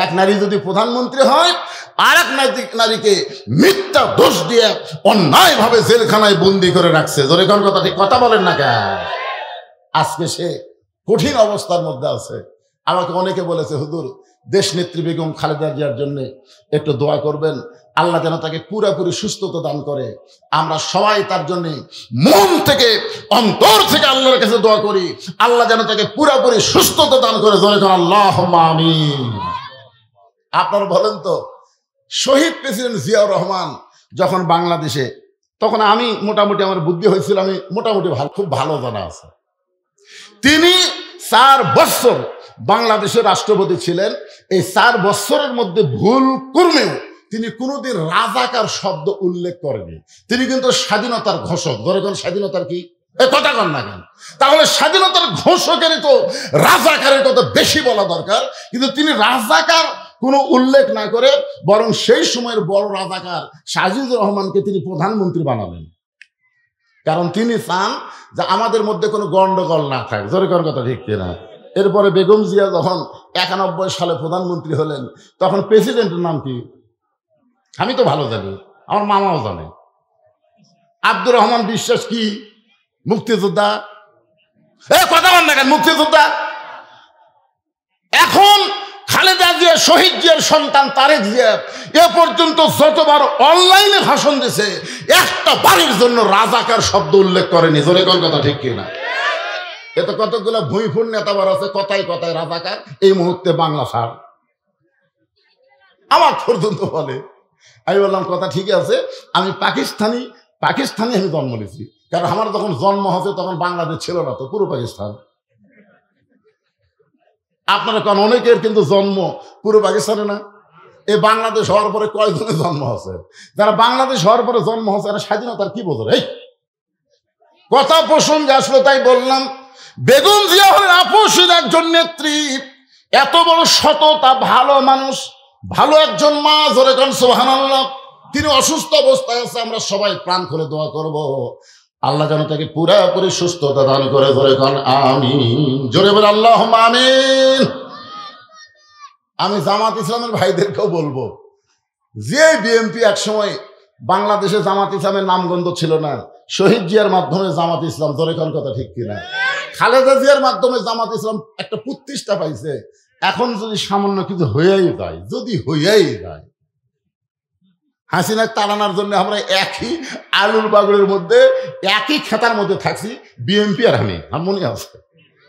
এক নারী যদি প্রধানমন্ত্রী হয় আর এক নারীকে মিথ্যা দোষ দিয়ে অন্যায়ভাবে জেলখানায় বন্দি করে রাখছে। জোরে কোন কথা, ঠিক কথা বলেন না কেন? আজকে সে কঠিন অবস্থার মধ্যে আছে। আমাকে অনেকে বলেছে, হুজুর দেশ নেত্রী বেগম খালেদা জিয়ার জন্য একটু দোয়া করবেন, আল্লাহ যেন তাকে পুরোপুরি সুস্থতা দান করে। আমরা সবাই তার জন্য মন থেকে অন্তর থেকে আল্লাহর কাছে দোয়া করি, আল্লাহ যেন তাকে পুরোপুরি সুস্থতা দান করে। জোরে কোন আল্লাহুম্মা আমিন। আপনারা বলেন তো, শহীদ প্রেসিডেন্ট জিয়াউর রহমান যখন বাংলাদেশে, তখন আমি মোটামুটি আমার বুদ্ধি হয়েছিল, আমি মোটামুটি খুব ভালো জানা আছে। তিনি 4 বছর বাংলাদেশের রাষ্ট্রপতি ছিলেন। এই 4 বছরের মধ্যে ভুল কর্মেও তিনি কোনোদিন রাজাকার শব্দ উল্লেখ করেনি। তিনি কিন্তু স্বাধীনতার ঘোষক। ধরে কোন স্বাধীনতার কি কথা কন না কেন? তাহলে স্বাধীনতার ঘোষকের তো রাজাকারের কথা বেশি বলা দরকার, কিন্তু তিনি রাজাকার কোনো উল্লেখ না করে বরং সেই সময়ের বড় রাজাকার সাজিদুর রহমানকে তিনি প্রধানমন্ত্রী বানালেন। কারণ তিনি চান যে আমাদের মধ্যে কোনো গন্ডগোল না থাকে। জোরে কোন কথা, ঠিক কিনা? এরপরে বেগম জিয়া যখন 91 সালে প্রধানমন্ত্রী হলেন, তখন প্রেসিডেন্টের নাম কি আমি তো ভালো জানি, আমার মামাও জানে। আব্দুর রহমান বিশ্বাস কি মুক্তিযোদ্ধা? কথা বল না কেন? মুক্তিযোদ্ধা। এখন খালেদা জিয়া শহীদ জিয়ার সন্তান তারেক জিয়া এ পর্যন্ত যতবার অনলাইনে ভাষণ দিয়েছে, একটা বাড়ির জন্য রাজাকার শব্দ উল্লেখ করেনি। জোরে কোন কথা, ঠিক কিনা? এত কতগুলো ভুঁইফুর নেতাবার আছে, কথায় কথায় রাজাকার। এই মুহূর্তে বাংলা সার আমার পর্যন্ত বলে। আমি বললাম কথা ঠিক আছে, আমি পাকিস্তানি আমি জন্ম নিয়েছি, কারণ আমার যখন জন্ম হচ্ছে তখন বাংলাদেশ ছিল না, তো পুরো পাকিস্তান। আপনারা কারণ অনেকের কিন্তু জন্ম পুরো পাকিস্তানে না। এই বাংলাদেশ হওয়ার পরে কয়জনের জন্ম হচ্ছে? যারা বাংলাদেশ হওয়ার পরে জন্ম হচ্ছে এরা স্বাধীনতার কি বোঝে? এই কথা প্রসঙ্গে আসলো তাই বললাম, বেগম জিয়া হলেন আপসীর একজন নেত্রী, এত বড় সততা, ভালো মানুষ, ভালো একজন মা। জোরে কোন সুবহানাল্লাহ। তিনি অসুস্থ অবস্থায় আছে, আমরা সবাই প্রাণ করে দোয়া করব আল্লাহ যেন তাকে পুরোপুরি সুস্থতা দান করে। জোরে কোন আমিন। জোরে বলে আল্লাহুম্মা আমিন। আমি জামাত ইসলামের ভাইদেরকেও বলবো, যে বিএনপি একসময় বাংলাদেশে জামাত ইসলামের নামগন্ধ ছিল না, শহীদ জিয়ার মাধ্যমে জামাত ইসলাম, জোরে কোন কথা, ঠিক কিনা? খালেদা জিয়ার মাধ্যমে জামাত ইসলাম একটা প্রতিষ্ঠা পাইছে। এখন যদি সামান্য কিছু হয়েই যায়, যদি হয়েই যায়, হাসিনাকে তাড়ানোর জন্য আমরা একই আলুর বাগড়ের মধ্যে, একই খেতার মধ্যে থাকছি, বিএনপি আর আমি। আমার মনে আছে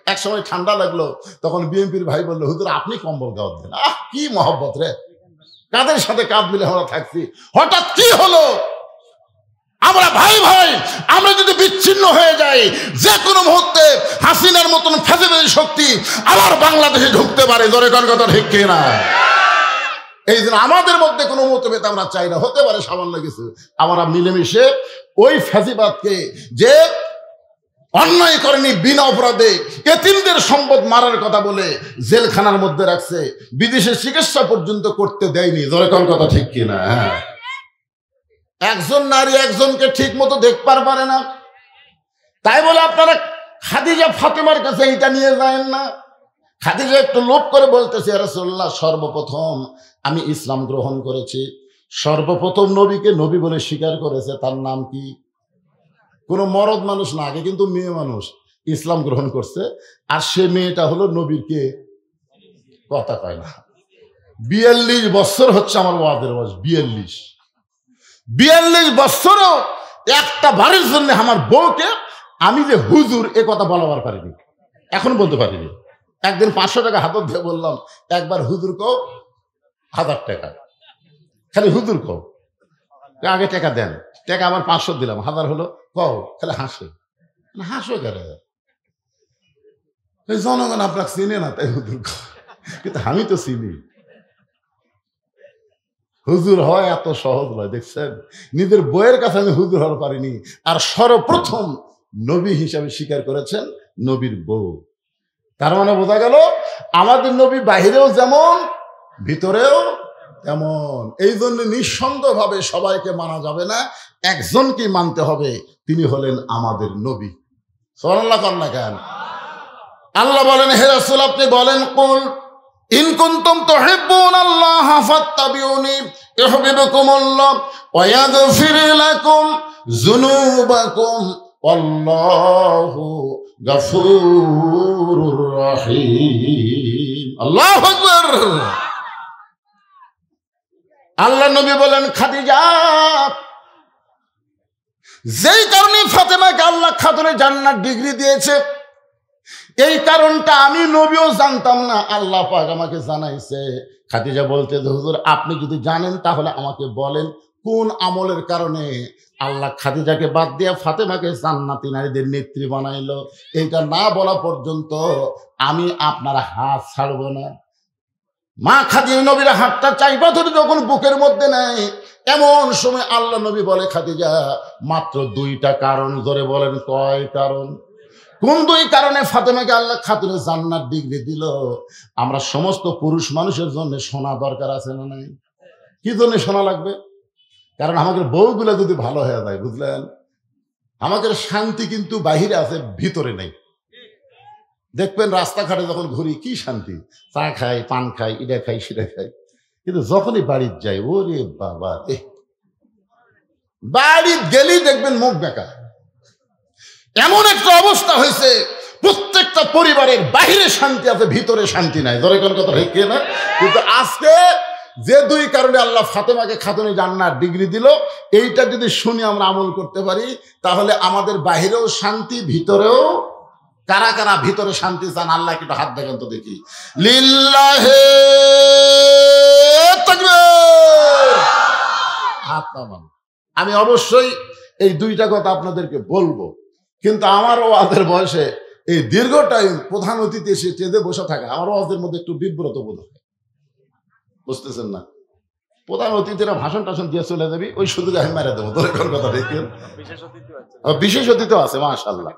এক সময় ঠান্ডা লাগলো, তখন বিএনপির ভাই বললো, হুজুর আপনি কম্বল গাওয়া দেন। কি মহব্বত রে, কাদের সাথে কাঁধ মিলে আমরা থাকছি। হঠাৎ কি হলো? আমরা ভাই ভাই, আমরা যদি বিচ্ছিন্ন হয়ে যাই, যে কোনো মুহূর্তে হাসিনার মতন ফ্যাসিবাদী শক্তি আবার বাংলাদেশে ঢুকতে পারে। জোরে কোন কথা, ঠিক কিনা? এই জন্য আমাদের মধ্যে কোনো মতভেদ আমরা চাই না। হতে পারে সামান্য কিছু, আমরা মিলেমিশে ওই ফ্যাসিবাদকে, যে অন্যায় করেনি বিনা অপরাধে এতিমদের সম্পদ মারার কথা বলে জেলখানার মধ্যে রাখছে, বিদেশে চিকিৎসা পর্যন্ত করতে দেয়নি। জোরে কোন কথা, ঠিক কিনা? একজন নারী একজনকে ঠিক মতো দেখতে পারে না, তাই বলে আপনারা খাদিজা ফাতেমার কাছে এইটা নিয়ে যায় না। খাদিজা একটু লোভ করে বলতেছে, ইয়া রাসূলুল্লাহ, সর্বপ্রথম আমি ইসলাম গ্রহণ করেছি, সর্বপ্রথম নবীকে নবী বলে স্বীকার করেছে, তার নাম কি? কোনো মরদ মানুষ না, আগে কিন্তু মেয়ে মানুষ ইসলাম গ্রহণ করছে, আর সে মেয়েটা হলো নবীর কে? কথা কয় না। 42 বছর হচ্ছে আমার ওয়াদের বয়স, 42 বছরও একটা বারের জন্য আমার বউকে আমি যে হুজুর এ কথা বলাবার পারিনি, এখন বলতে পারিনি। একদিন 500 টাকা হাতত দিয়ে বললাম, একবার হুজুর কও 1000 টাকা, খালি হুজুর কও, আগে টাকা দেন, টাকা আবার 500 দিলাম, 1000 হলো, কও, খালি হাসে। হাসো কেন? জনগণ আপনাকে চিনে না তাই হুজুর কও, কিন্তু আমি তো চিনি। হুজুর হয় এত সহজ নয়, দেখছেন? নিজের বইয়ের কাছে আমি হুজুর হতে পারিনি, আর সর্বপ্রথম নবী হিসাবে স্বীকার করেছেন নবীর বউ। তার মানে বোঝা গেল আমাদের নবী বাহিরেও যেমন ভিতরেও তেমন। এই জন্য নিঃসন্দেহভাবে সবাইকে মানা যাবে না, একজনকেই মানতে হবে, তিনি হলেন আমাদের নবী। সুবহানাল্লাহ কর না কেন? আল্লাহ বলেন, হে রাসূল আপনি বলেন, কুল ইন কুনতুম তুহিব্বুনাল্লাহা ফাত্তাবিউনি ইউহিব্বুকুমুল্লাহ ওয়া ইয়াগফির লাকুম যুনুবাকুম আল্লাহু গফুরুর রহিম। আল্লাহু আকবার। আল্লাহ নবী বলেন, খাদিজা, যেই কারণে ফাতেমাকে আল্লাহ খাতুনে জান্নাত ডিগ্রি দিয়েছে, এই কারণটা আমি নবীও জানতাম না, আল্লাহ পাক আমাকে জানাইছে। খাদিজা বলতে, হুজুর আপনি যদি জানেন তাহলে আমাকে বলেন কোন আমলের কারণে আল্লাহ খাদিজাকে বাদ দিয়ে ফাতেমাকে জান্নাতি নারীদের নেত্রী বানাইলো। এইটা না বলা পর্যন্ত আমি আপনার হাত ছাড়ব না। মা খাদিজা নবীর হাতটা চাইবা ধরে যখন বুকের মধ্যে নেয়, এমন সময় আল্লাহ নবী বলে, খাদিজা মাত্র 2টা কারণ। ধরে বলেন কয় কারণ? কোন 2 কারণে ফাতেমাকে আল্লাহ খাতুনে জান্নাত ডিগ্রি দিল? আমরা সমস্ত পুরুষ মানুষের জন্য শোনা দরকার আছে না নাই? কি জন্য শোনা লাগবে? কারণ আমাদের বউগুলা যদি ভালো হয়ে যায়, বুঝলেন, আমাদের শান্তি কিন্তু বাহিরে আছে, ভিতরে নেই। দেখবেন রাস্তাঘাটে যখন ঘুরি কি শান্তি, চা খাই, পান খাই, এটা খাই, সেটা খাই, কিন্তু যখনই বাড়ির যাই, ওরে বাবা, বাড়ি গেলেই দেখবেন মুখ বেঁকা। এমন একটা অবস্থা হয়েছে, প্রত্যেকটা পরিবারের বাহিরে শান্তি আছে, ভিতরে শান্তি নাই। ধরে কোন কথা ঠিক না? কিন্তু আজকে যে 2 কারণে আল্লাহ ফাতেমাকে খাতুনে জান্নাত ডিগ্রি দিল, এইটা যদি শুনি আমরা আমল করতে পারি, তাহলে আমাদের বাহিরেও শান্তি, ভিতরেও। কারা কারা ভিতরে শান্তি চান? আল্লাহ একটু হাত দেখেন তো দেখি। লিল্লাহে তাকবীর। হাত নামান। আমি অবশ্যই এই 2টা কথা আপনাদেরকে বলবো, কিন্তু আমার ওয়াজের বয়সে এই দীর্ঘ টাইম প্রধান অতিথি এসে চেদে বসে থাকা আমার ওয়াজের মধ্যে একটু বিব্রত বোধ হয়। বুঝতেছেন না? প্রধান অতিথিরা ভাষণ টাষণ দিয়ে চলে যাবি, ওই সুযোগে আমি মেরে দেবো। তোর কোন কথা দেখেন, বিশেষ অতিথি আছে মাশাআল্লাহ।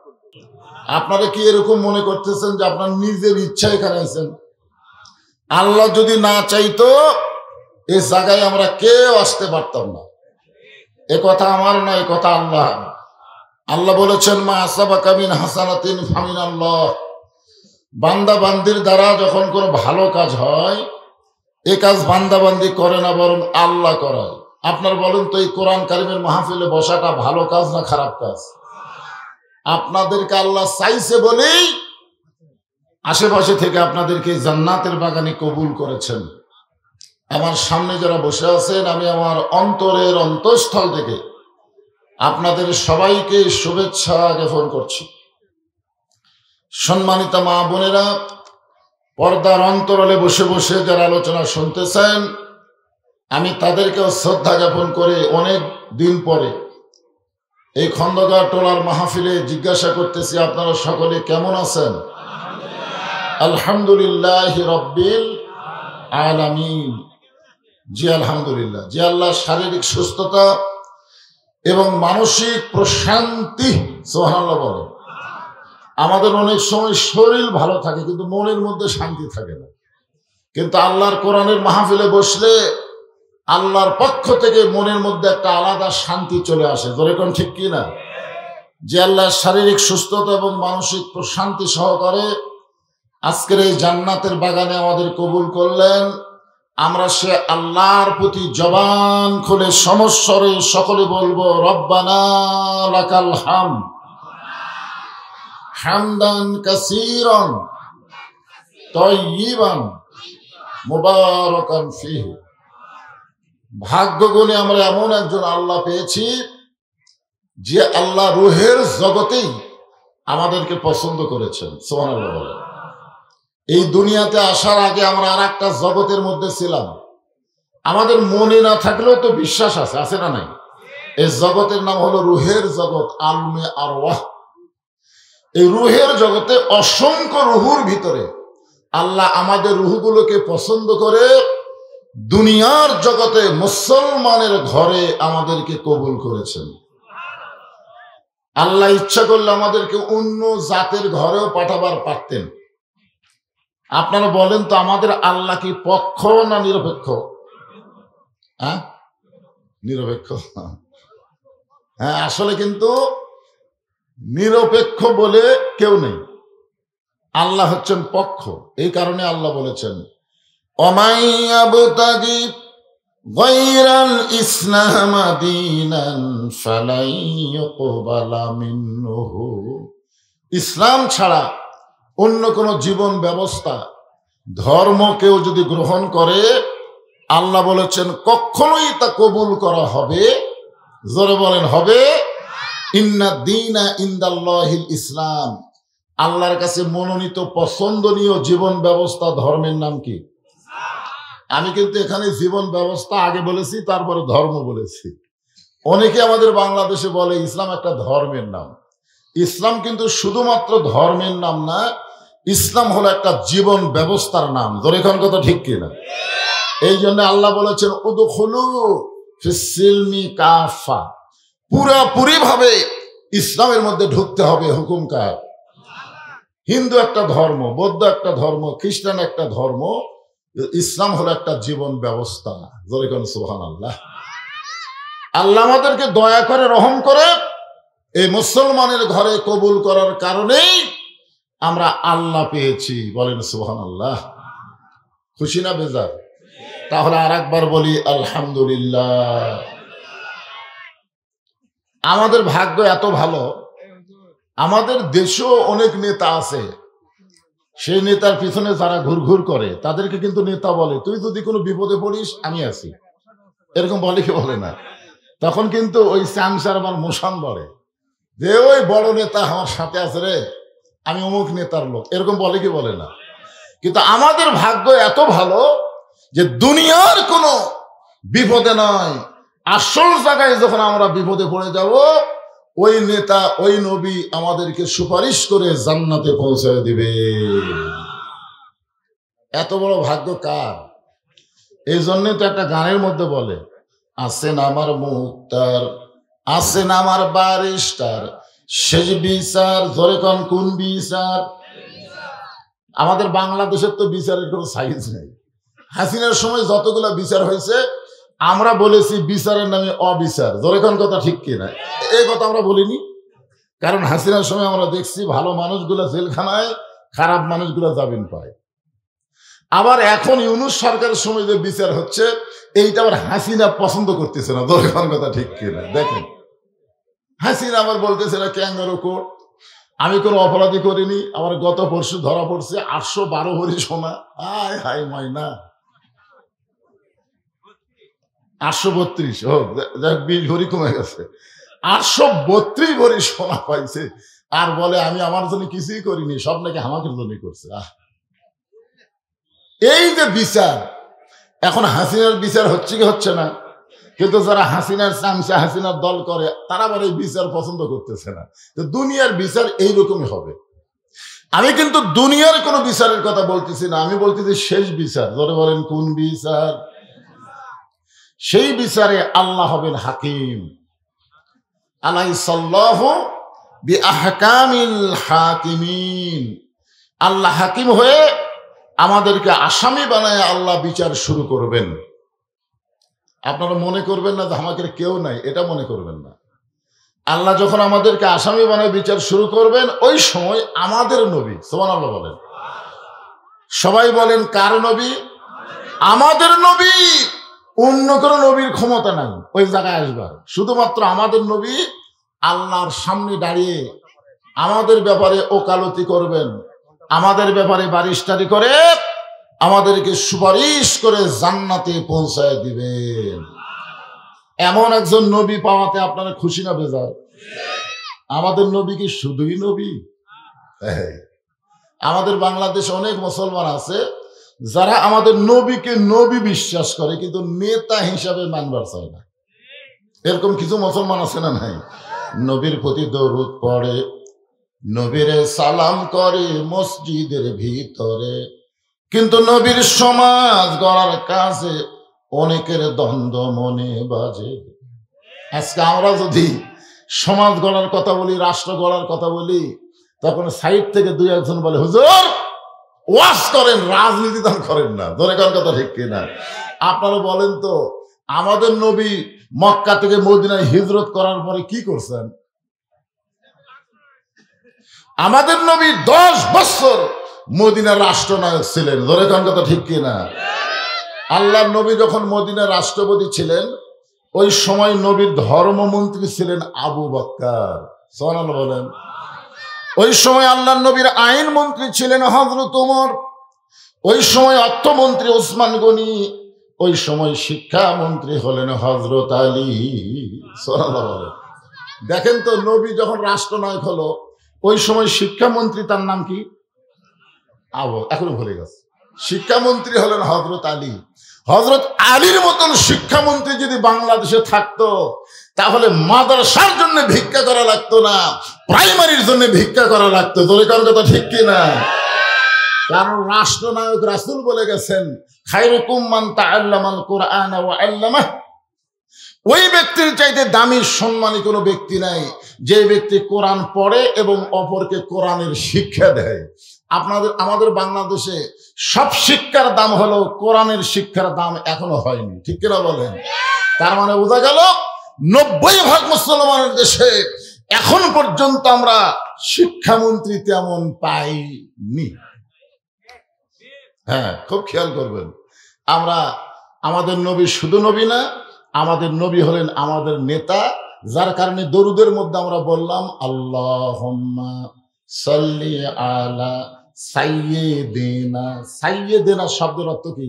আপনারা কি এরকম মনে করতেছেন যে আপনার নিজের ইচ্ছা এখানে আছেন? আল্লাহ যদি না চাইতো এই জায়গায় আমরা কেউ আসতে পারতাম না। এ কথা আমার না, এ কথা আল্লাহ। আল্লাহ বলেছেন, মা আসাবাকা মিন হাসানাতিন ফামিনাল্লাহ। বান্দা বান্দির দ্বারা যখন কোনো ভালো কাজ হয়, এ কাজ বান্দা বান্দি করে না, বরং আল্লাহ করায়। আপনার বলেন তো, এই কোরআন কারিমের মাহফিলে বসাটা ভালো কাজ না খারাপ কাজ? আপনাদেরকে আল্লাহ চাইছে বলেই আশেপাশে থেকে আপনাদেরকে জান্নাতের বাগানে কবুল করেছেন। আমার সামনে যারা বসে আছেন, আমি আমার অন্তরের অন্তঃস্থল থেকে আপনাদের সবাইকে শুভেচ্ছা জ্ঞাপন করছি। সম্মানিত মা বোনেরা, পর্দার অন্তরালে বসে বসে যারা আলোচনা শুনতেছেন, আমি তাদেরকেও শ্রদ্ধা জ্ঞাপন করে অনেক দিন পরে এই খন্দকার টোলার মাহফিলে জিজ্ঞাসা করতেছি, আপনারা সকলে কেমন আছেন? আলহামদুলিল্লাহ রাব্বিল আলামিন। জি আলহামদুলিল্লাহ। জি আল্লাহ শারীরিক সুস্থতা এবং মানসিক প্রশান্তি, সুবহানাল্লাহ বলেন। আমাদের অনেক সময় শরীর ভালো থাকে কিন্তু মনের মধ্যে শান্তি থাকে না। কিন্তু আল্লাহর কোরআনের মাহফিলে বসলে আল্লাহর পক্ষ থেকে মনের মধ্যে একটা আলাদা শান্তি চলে আসে। ধরে কোন ঠিক কি না? যে আল্লাহ শারীরিক সুস্থতা এবং মানসিক প্রশান্তি সহকারে আজকের এই জান্নাতের বাগানে আমাদের কবুল করলেন, আমরা সে আল্লাহর প্রতি জবান খুলে সমস্বরে সকলে বলবো, রব্বানা লাকাল হামদ হামদান কাসীরান তাইয়িবান মুবারাকান ফীহি। ভাগ্য গুণে আমরা এমন একজন আল্লাহ পেয়েছি যে আল্লাহ রূহের জগতেই আমাদেরকে পছন্দ করেছেন। সুবহানাল্লাহ বলেন। এই দুনিয়াতে আসার আগে আমরা আর একটা জগতের মধ্যে ছিলাম। আমাদের মনে না থাকলেও তো বিশ্বাস আছে, আছে না নাই? এই জগতের নাম হলো রূহের জগৎ, আলমে আরওয়াহ। এই রূহের জগতে অসংখ্য রুহুর ভিতরে আল্লাহ আমাদের রুহগুলোকে পছন্দ করে দুনিয়ার জগতে মুসলমানের ঘরে আমাদেরকে কবুল করেছেন। আল্লাহ ইচ্ছা করলে আমাদেরকে অন্য জাতের ঘরেও পাঠাবার পারতেন। আপনারা বলেন তো, আমাদের আল্লাহ কি পক্ষ না নিরপেক্ষ? হ্যাঁ, নিরপেক্ষ। হ্যাঁ, আসলে কিন্তু নিরপেক্ষ বলে কেউ নেই, আল্লাহ হচ্ছেন পক্ষ। এই কারণে আল্লাহ বলেছেন, ওমাই ইয়াবতাগি গায়রাল ইসলাম দীনান ফালাই ইউকবালা মিনহু। ইসলাম ছাড়া অন্য কোন জীবন ব্যবস্থা ধর্ম কেউ যদি গ্রহণ করে, আল্লাহ বলেছেন কখনোই তা কবুল করা হবে। জোরে বলেন হবে। ইন্না দীনা ইনদাল্লাহিল ইসলাম। আল্লাহর কাছে মনোনীত পছন্দনীয় জীবন ব্যবস্থা ধর্মের নাম কি? আমি কিন্তু এখানে জীবন ব্যবস্থা আগে বলেছি, তারপরে ধর্ম বলেছি। অনেকে আমাদের বাংলাদেশে বলে ইসলাম একটা ধর্মের নাম। ইসলাম কিন্তু শুধুমাত্র ধর্মের নাম না, ইসলাম হলো একটা জীবন ব্যবস্থার নাম। ধরে এখন কথা ঠিক কিনা? এই জন্য আল্লাহ বলেছেন উদখুলু ফিস সিলমি কাফা। পুরাপুরি ভাবে ইসলামের মধ্যে ঢুকতে হবে। হুকুম কার? হিন্দু একটা ধর্ম, বৌদ্ধ একটা ধর্ম, খ্রিস্টান একটা ধর্ম, ইসলাম হলো একটা জীবন ব্যবস্থা। জোরে কোন সুবহানাল্লাহ। আল্লাহ আমাদেরকে দয়া করে রহম করে এই মুসলমানের ঘরে কবুল করার কারণেই আমরা আল্লাহ পেয়েছি। বলেন সুবহানাল্লাহ। খুশি না বেজার? তাহলে আর একবার বলি আলহামদুলিল্লাহ। আমাদের ভাগ্য এত ভালো, আমাদের দেশেও অনেক নেতা আছে, সেই নেতার পিছনে যারা ঘুরঘুর করে তাদেরকে কিন্তু নেতা বলে তুই যদি কোনো বিপদে পড়িস আমি আছি, এরকম বলে কি বলে না? তখন কিন্তু ওই চামচার আমার মোশান বলে যে ওই বড় নেতা আমার সাথে আছে রে, আমি অমুক নেতার লোক, এরকম বলে কি বলে না? কিন্তু আমাদের ভাগ্য এত ভালো যে দুনিয়ার কোনো বিপদে নয়, আসল জায়গায় যখন আমরা বিপদে পড়ে যাব ওই নেতা ওই নবী আমাদেরকে সুপারিশ করে জান্নাতে পৌঁছায় দিবে। এত বড় ভাগ্য কার? এই জন্য তো একটা গানের মধ্যে বলে আছেন আমার মুক্তার, আছেন আমার বারিস্টার, শেষ বিচার। জোরে কোন কোন বিচার? আমাদের বাংলাদেশের তো বিচারের কোনো সাইজ নেই। হাসিনার সময় যতগুলো বিচার হয়েছে আমরা বলেছি বিচারের নামে অবিচার। জোরে কোন কথা ঠিক কিনা? এই কথা আমরা বলিনি, কারণ হাসিনার সময় আমরা দেখছি ভালো মানুষগুলা জেলখানায়, খারাপ মানুষগুলা জামিন পায়। আবার এখন ইউনূস সরকারের সময় যে বিচার হচ্ছে এইটা আবার হাসিনা পছন্দ করতেছে না। জোরে কোন কথা ঠিক কিনা? দেখেন হাসিনা আবার বলতেছে না ক্যাঙ্গারু কোর্ট, আমি কোনো অপরাধী করিনি, আমার গত পরশু ধরা পড়ছে 812 ভরি সোনা। হায় হায় ময়না 832, হোক 20 ভরি কমে গেছে, 832 ভরি সোনা পাইছে, আর বলে আমি আমার জন্য কিছুই করিনি, সব নাকি আমাকে জন্য করছে। এই যে বিচার, এখন হাসিনার বিচার হচ্ছে কি হচ্ছে না? কিন্তু যারা হাসিনার চামচা হাসিনার দল করে তারা আবার এই বিচার পছন্দ করতেছে না। তো দুনিয়ার বিচার এইরকমই হবে। আমি কিন্তু দুনিয়ার কোনো বিচারের কথা বলতেছি না, আমি বলতেছি শেষ বিচার। ধরে বলেন কোন বিচার? সেই বিচারে আল্লাহ হবেন হাকিম। আলাইসাল্লাহু বিআহকামিল হাকিমিন। আল্লাহ হাকিম হয়ে আমাদেরকে আসামি বানায় আল্লাহ বিচার শুরু করবেন। আপনারা মনে করবেন না যে আমাদের কেউ নাই, এটা মনে করবেন না। আল্লাহ যখন আমাদেরকে আসামি বানায় বিচার শুরু করবেন ওই সময় আমাদের নবী, সুবহানাল্লাহ বলেন, সবাই বলেন কার নবী? আমাদের নবী। অন্য কোনো নবীর ক্ষমতা নাই ওই জায়গায় আসবার। শুধুমাত্র আমাদের নবী আল্লাহর সামনে দাঁড়িয়ে আমাদের ব্যাপারে ওকালতি করবেন, আমাদের ব্যাপারে বারিশটারি করে আমাদেরকে সুপারিশ করে জান্নাতে পৌঁছায় দিবেন। এমন একজন নবী পাওয়াতে আপনারা খুশি না বেজার? আমাদের নবী কি শুধুই নবী? আমাদের বাংলাদেশে অনেক মুসলমান আছে যারা আমাদের নবীকে নবী বিশ্বাস করে কিন্তু নেতা হিসাবে মানবার চায় না। এরকম কিছু মুসলমান আছে না নাই? নবীর প্রতি দরুদ পড়ে, নবীরে সালাম করে মসজিদের ভিতরে, কিন্তু নবীর সমাজ গড়ার কাজে অনেকের দ্বন্দ্ব মনে বাজে। আজকে আমরা যদি সমাজ গড়ার কথা বলি, রাষ্ট্র গড়ার কথা বলি, তখন সাইড থেকে দুই একজন বলে হুজুর ওয়াজ করেন, রাজনীতি দান করেন না। ধরে কোন কথা ঠিক কিনা? আপনারা বলেন তো আমাদের নবী মক্কা থেকে মদিনায় হিজরত করার পরে কি করছেন? আমাদের নবী 10 বছর মদিনার রাষ্ট্রনায়ক ছিলেন। ধরে কোন কথা ঠিক কিনা? আল্লাহর নবী যখন মদিনার রাষ্ট্রপতি ছিলেন, ওই সময় নবীর ধর্মমন্ত্রী ছিলেন আবু বকর। সুবহানাল্লাহ বলেন। ওই সময় আল্লাহর নবীর আইন মন্ত্রী ছিলেন হযরত ওমর। ওই সময় অর্থমন্ত্রী ওসমান গনি। ওই সময় শিক্ষামন্ত্রী হলেন হযরত আলী। সুবহানাল্লাহ বলেন। দেখেন তো, নবী যখন রাষ্ট্রনায়ক হলো, ওই সময় শিক্ষামন্ত্রী তার নাম কি? এখনো ভুলে গেছে। শিক্ষামন্ত্রী হলেন হযরত আলী। হযরত আলীর মতন শিক্ষামন্ত্রী যদি বাংলাদেশে থাকতো, তাহলে মাদ্রাসার জন্য ভিক্ষা করা লাগতো না, প্রাইমারির জন্য ভিক্ষা করা লাগতো। তোর কথা ঠিক কিনা? কারণ রাষ্ট্রনায়ক রাসূল বলে গেছেন, খায়রুকুম মান তাআল্লামাল কুরআন ওয়া আল্লামাহ। ওই ব্যক্তির চাইতে দামি সম্মানী কোনো ব্যক্তি নাই যে ব্যক্তি কোরআন পড়ে এবং অপরকে কোরআনের শিক্ষা দেয়। আমাদের বাংলাদেশে সব শিক্ষার দাম হলো, কোরআনের শিক্ষার দাম এখনো হয়নি। ঠিক কিনা বলেন? তার মানে বোঝা গেল 90% মুসলমানের দেশে এখন পর্যন্ত আমরা শিক্ষামন্ত্রী তেমন পাইনি। হ্যাঁ, খুব খেয়াল করবেন। আমাদের নবী শুধু নবী না, আমাদের নবী হলেন আমাদের নেতা, যার কারণে দরুদের মধ্যে আমরা বললাম আল্লাহুম্মা সাল্লি আলা সাইয়্যিদিনা। সাইয়্যিদিনা শব্দের অর্থ কি?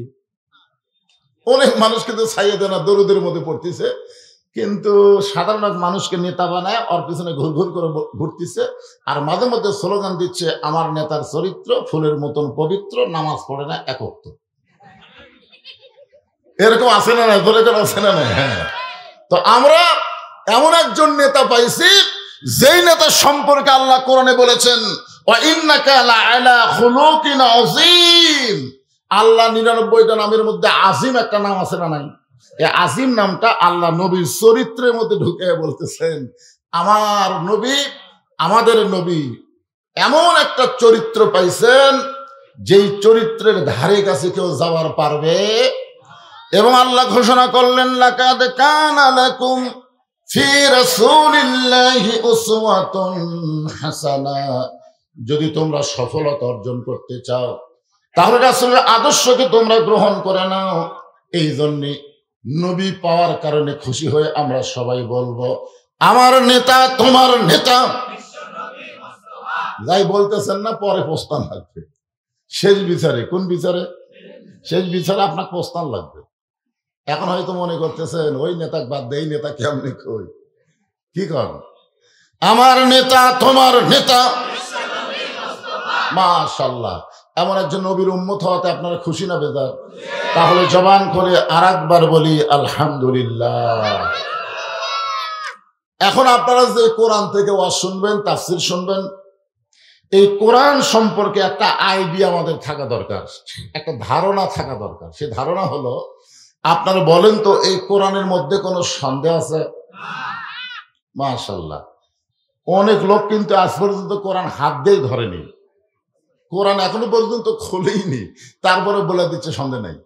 অনেক মানুষ কিন্তু সাইয়্যিদিনা দরুদের মধ্যে পড়তেছে, কিন্তু সাধারণ মানুষকে নেতা বানায় ওর পিছনে ঘুর করে ঘুরতেছে, আর মাঝে মধ্যে স্লোগান দিচ্ছে আমার নেতার চরিত্র ফুলের মতন পবিত্র, নামাজ পড়ে না এক ওয়াক্ত। এরকম আছে না? নাই বলে আছে না? নাই। হ্যাঁ, তো আমরা এমন একজন নেতা পাইছি, যেই নেতা সম্পর্কে আল্লাহ কোরআনে বলেছেন ওয়া ইন্নাকা লাআলা খুলুকিন আযীম। আল্লাহ 99টা নামের মধ্যে আজিম একটা নাম আছে না? নাই। এই আজিম নামটা আল্লাহ নবীর চরিত্রের মধ্যে ঢুকে বলতেছেন, আমার নবী, আমাদের নবী এমন একটা চরিত্র পাইছেন যেই চরিত্রের ধারে কাছে কেউ যাওয়ার পারবে। এবং আল্লাহ ঘোষণা করলেন লাকাদ কানা লাকুম ফি রাসূলিল্লাহি উসওয়াতুন হাসানা। যদি তোমরা সফলতা অর্জন করতে চাও, তাহলে রাসূলের আদর্শকে তোমরা গ্রহণ করে নাও। এই জন্য নবী পাওয়ার কারণে খুশি হয়ে আমরা সবাই বলবো আমার নেতা তোমার নেতা। যাই বলতেছেন না, পরে প্রস্থান লাগবে শেষ বিচারে। কোন বিচারে? শেষ বিচারে আপনার প্রস্থান লাগবে। এখন হয়তো মনে করতেছেন ওই নেতা বাদ দেই, নেতা কেমনে কই কি কর? আমার নেতা তোমার নেতা। মাশাআল্লাহ, এমন একজন নবীর উম্মত হওয়াতে আপনারা খুশি না বেজার? তাহলে জবান করে আরেকবার বলি আলহামদুলিল্লাহ। এখন আপনারা যে কোরআন থেকে ওয়াজ শুনবেন, তাফসীর শুনবেন, এই কোরআন সম্পর্কে একটা আইডিয়া আমাদের থাকা দরকার, একটা ধারণা থাকা দরকার। সে ধারণা হলো, আপনারা বলেন তো এই কোরআনের মধ্যে কোনো সন্দেহ আছে? মাশাআল্লাহ, অনেক লোক কিন্তু আজ পর্যন্ত কোরআন হাত দিয়ে ধরেনি, কোরআন এখনো পর্যন্ত খোলেইনি, তারপরে বলে দিচ্ছে সন্দেহ নাই।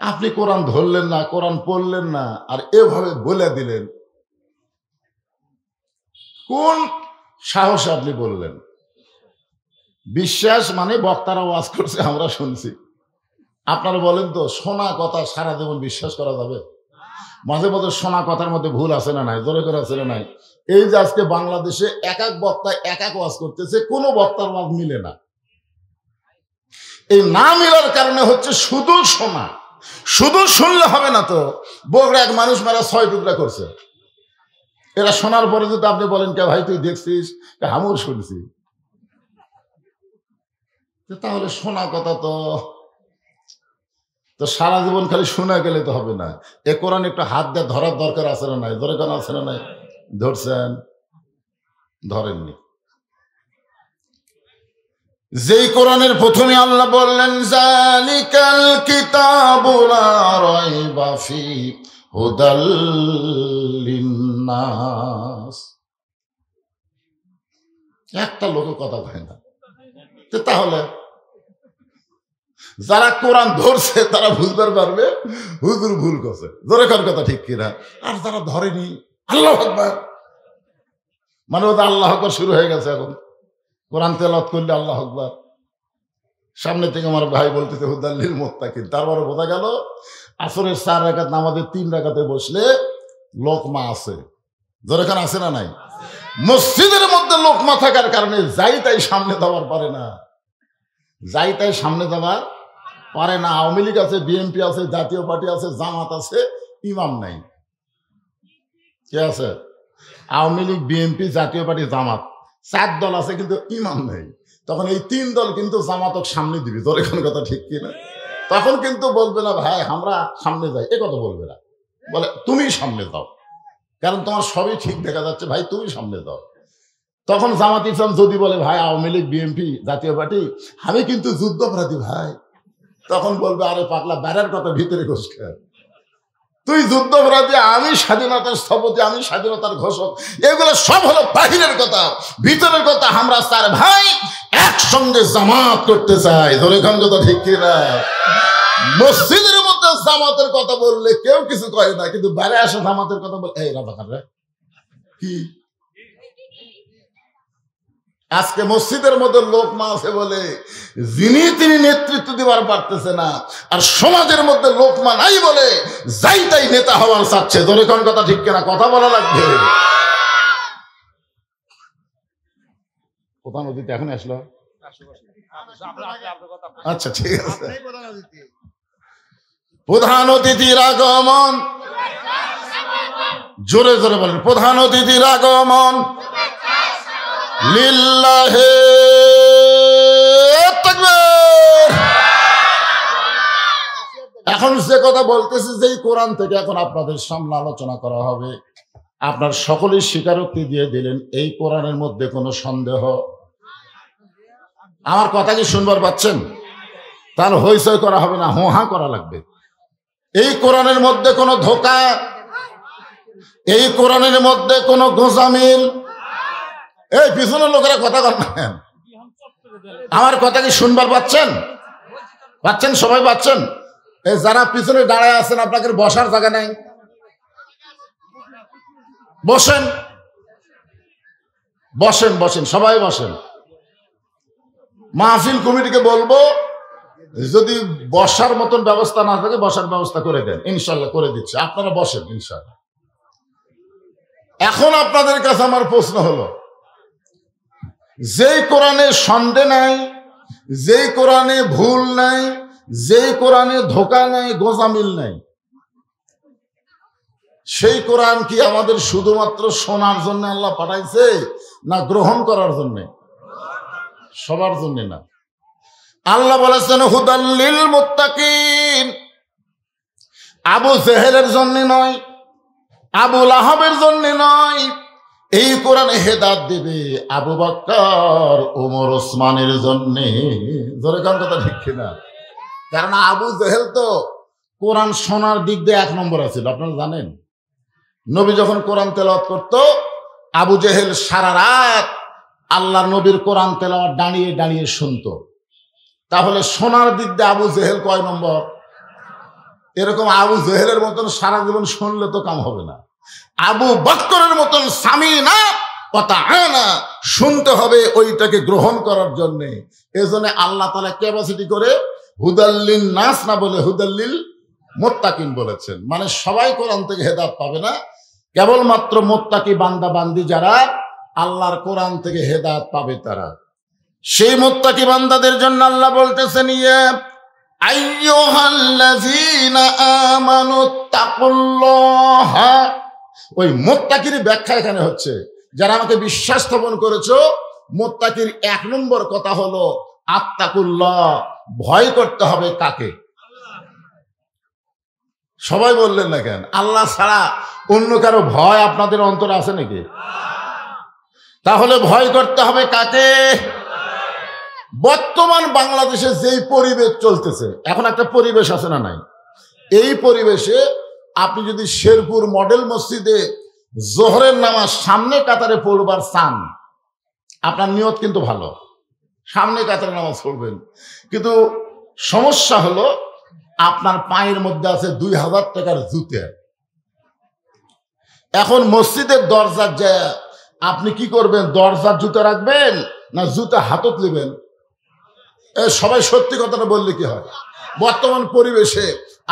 আপনি কোরআন ধরলেন না, কোরআন পড়লেন না, আর এভাবে বলে দিলেন, কোন সাহসে আপনি বললেন? বিশ্বাস মানে বক্তারা ওয়াজ করছে আমরা শুনছি। আপনারা বলেন তো, শোনা কথা সারা জীবন বিশ্বাস করা যাবে? মাঝে মাঝে শোনা কথার মধ্যে ভুল আছে না নাই? জোরে করে আছে না নাই? এই যে আজকে বাংলাদেশে এক এক বক্তা এক এক ওয়াজ করতেছে, কোনো বক্তার ওয়াজ মিলে না। এই না মিলার কারণে হচ্ছে শুধু শোনা। শুধু শুনলে হবে না তো। বগুড়া এক মানুষ মারা 6 টুকরা করছে, এরা শোনার পরে যদি আপনি বলেন কে ভাই তুই দেখছিস? আমিও শুনছি। তাহলে শোনা কথা তো সারা জীবন খালি শোনা গেলে তো হবে না। এ কোরআন একটু হাত দিয়ে ধরার দরকার আছে না নাই? ধরে কেন আছে না নাই? ধরছেন? ধরেননি। যেই কোরআনের প্রথমে আল্লাহ বললেন যালিকাল কিতাবু লা রাইবা ফি হুদাল লিন্নাস, একটা লোক কথা কয় না। তাহলে যারা কোরআন ধরছে তারা বুঝতে পারবে হুজুর ভুল করছে, ধরে কোন কথা ঠিক কিনা। আর যারা ধরেনি, আল্লাহু আকবার মানে ওদের আল্লাহু আকবার শুরু হয়ে গেছে। এখন কোরআন তেলাওয়াত করলে আল্লাহু আকবার, সামনে থেকে আমার ভাই বলতেছে হুদাল্লিল মুত্তাকিন। তারপরে বোঝা গেল আসরের 4 রাকাত নামাজের 3 রাকাতে বসলে লোকমা আছে। যেখানে আছে না নাই? মসজিদের মধ্যে লোকমা থাকার কারণে যাই তাই সামনে যাওয়ার পারে না, যাই তাই সামনে যাওয়ার পারে না। আওয়ামী লীগ আছে, বিএনপি আছে, জাতীয় পার্টি আছে, জামাত আছে, ইমাম নাই। কে আছে? আওয়ামী লীগ, বিএনপি, জাতীয় পার্টি, জামাত, 4 দল আছে কিন্তু ইমাম নেই। তখন এই 3 দল কিন্তু জামাতক সামনে দিবে। তোর এখন কথা ঠিক কিনা? তখন কিন্তু বলবে না ভাই আমরা সামনে যাই, এ কথা বলবে না, বলে তুমি সামনে যাও, কারণ তোমার সবই ঠিক দেখা যাচ্ছে, ভাই তুমি সামনে যাও। তখন জামাত ইসলাম যদি বলে ভাই আওয়ামী লীগ, বিএনপি, জাতীয় পার্টি আমি কিন্তু যুদ্ধাপরাধী ভাই, তখন বলবে আরে পাগলা বেড়ার কথা ভিতরে ঘোষ খায়, তুই যুদ্ধাপরাধী, আমি স্বাধীনতার স্থপতি, আমি স্বাধীনতার ঘোষক। এগুলো সব হলো বাহিরের কথা, ভিতরের কথা আমরা 4 ভাই একসঙ্গে জামাত করতে চাই। ধরেখান কথা ঠিক কিনা? মসজিদের মধ্যে জামাতের কথা বললে কেউ কিছু কয় না, কিন্তু বাইরে আসে জামাতের কথা বলে এই রাজাকাররা কি। আজকে মসজিদের মধ্যে লোকমা আছে বলে যিনি তিনি নেতৃত্ব দিবার পারতেছে না, আর সমাজের মধ্যে লোকমা নাই বলে যাই তাই নেতা হওয়ার চাচ্ছে। ধরেখান কথা ঠিক কিনা? কথা বলা লাগবে। প্রধান অতিথি এখন আসলো? আচ্ছা ঠিক আছে। প্রধান অতিথির আগমন, জোরে জোরে বলেন, প্রধান অতিথির আগমন লিল্লাহে তাকবীর। এখন যে কথা বলতেছি যে কোরআন থেকে এখন আপনাদের সামনে আলোচনা করা হবে, আপনার সকলেই স্বীকারোক্তি দিয়ে দিলেন এই কোরআনের মধ্যে কোনো সন্দেহ? আমার কথা কি শুনবার পাচ্ছেন? তার হইচই করা হবে না, হোহা করা লাগবে। এই কোরআনের মধ্যে কোনো ধোঁকা, এই কোরআনের মধ্যে কোনো গোজামিল। এই পিছনের লোকেরা কথা বলেন, আমার কথা কি শুনবার পাচ্ছেন? পাচ্ছেন? সবাই পাচ্ছেন? এই যারা পিছনে দাঁড়ায় আছেন আপনাদের বসার জায়গা নাই, বসেন বসেন বসেন, সবাই বসেন। মাহফিল কমিটিকে বলবো যদি বসার মতন ব্যবস্থা না থাকে বসার ব্যবস্থা করে দেন, ইনশাল্লাহ করে দিচ্ছে। আপনারা বসেন ইনশাল্লাহ। এখন আপনাদের কাছে আমার প্রশ্ন হলো, যেই কোরআনে সন্দেহ নাই, যেই কোরআনে ভুল নাই, যেই কোরআনে ধোঁকা নাই, গোজামিল নাই, সেই কোরআন কি আমাদের শুধুমাত্র শোনার জন্য আল্লাহ পাঠাইছে না গ্রহণ করার জন্য? সবার জন্য না। আল্লাহ বলেছেন হুদাল্লিল মুত্তাকিন। আবু জেহেলের জন্য নয়, আবু লাহাবের জন্য নয়, এই কোরআনে হেদায়েত দেবে আবু বকর, ওমর, ওসমানের জন্য। জোরে কোন কথা ঠিক কিনা? কারণ আবু জেহেল তো কোরআন শোনার দিক দিয়ে 1 নম্বর আছিল। আপনারা জানেন নবী যখন কোরআন তেলাওয়াত করত, আবু জেহেল সারা রাত আল্লাহর নবীর কোরআন তেলাওয়াত দাঁড়িয়ে দাঁড়িয়ে শুনতো। তাহলে শোনার দিক দিয়ে আবু জেহেল কয় নম্বর? এরকম আবু জেহেলের মতন সারা জীবন শুনলে তো কাম হবে না। আবু বকরের মতন সামিনা কথা না, শুনতে হবে ওইটাকে গ্রহণ করার জন্য। এজন্য আল্লাহ তাআলা ক্যাপাসিটি করে হুদাল্লিন নাস না বলে হুদাল্লিল মুত্তাকিন বলেছেন। মানে সবাই কোরআন থেকে হেদায়েত পাবে না, কেবলমাত্র মুত্তাকি বান্দা বান্দি যারা আল্লাহর কোরআন থেকে হেদায়েত পাবে তারা। সেই মুত্তাকি বান্দাদের জন্য আল্লাহ বলতেছেন ইয়া আইয়ুহাল্লাযীনা আমানুত্তাকুল্লাহা। ওই মুত্তাকির ব্যাখ্যা এখানে হচ্ছে যারা আমাকে বিশ্বাস স্থাপন করেছো, মুত্তাকির 1 নম্বর কথা হলো আত্তাকুল্লাহ, ভয় করতে হবে কাকে? সবাই বললেন না কেন? আল্লাহ ছাড়া অন্য কারো ভয় আপনাদের অন্তরে আছে নাকি? তাহলে ভয় করতে হবে কাকে? বর্তমান বাংলাদেশে যেই পরিবেশ চলতেছে, এখন একটা পরিবেশ আছে না নাই? এই পরিবেশে আপনি যদি শেরপুর মডেল মসজিদে জোহরের নামাজ সামনে কাতারে পড়বার চান, আপনার নিয়ত কিন্তু ভালো, সামনে কাতারে নামাজ পড়বেন, কিন্তু সমস্যা হলো আপনার পায়ের মধ্যে আছে 2000 টাকার জুতা। এখন মসজিদের দরজার যায় আপনি কি করবেন? দরজার জুতা রাখবেন না জুতা হাতত নেবেন? সবাই সত্যি কথাটা বললে কি হয়? বর্তমান পরিবেশে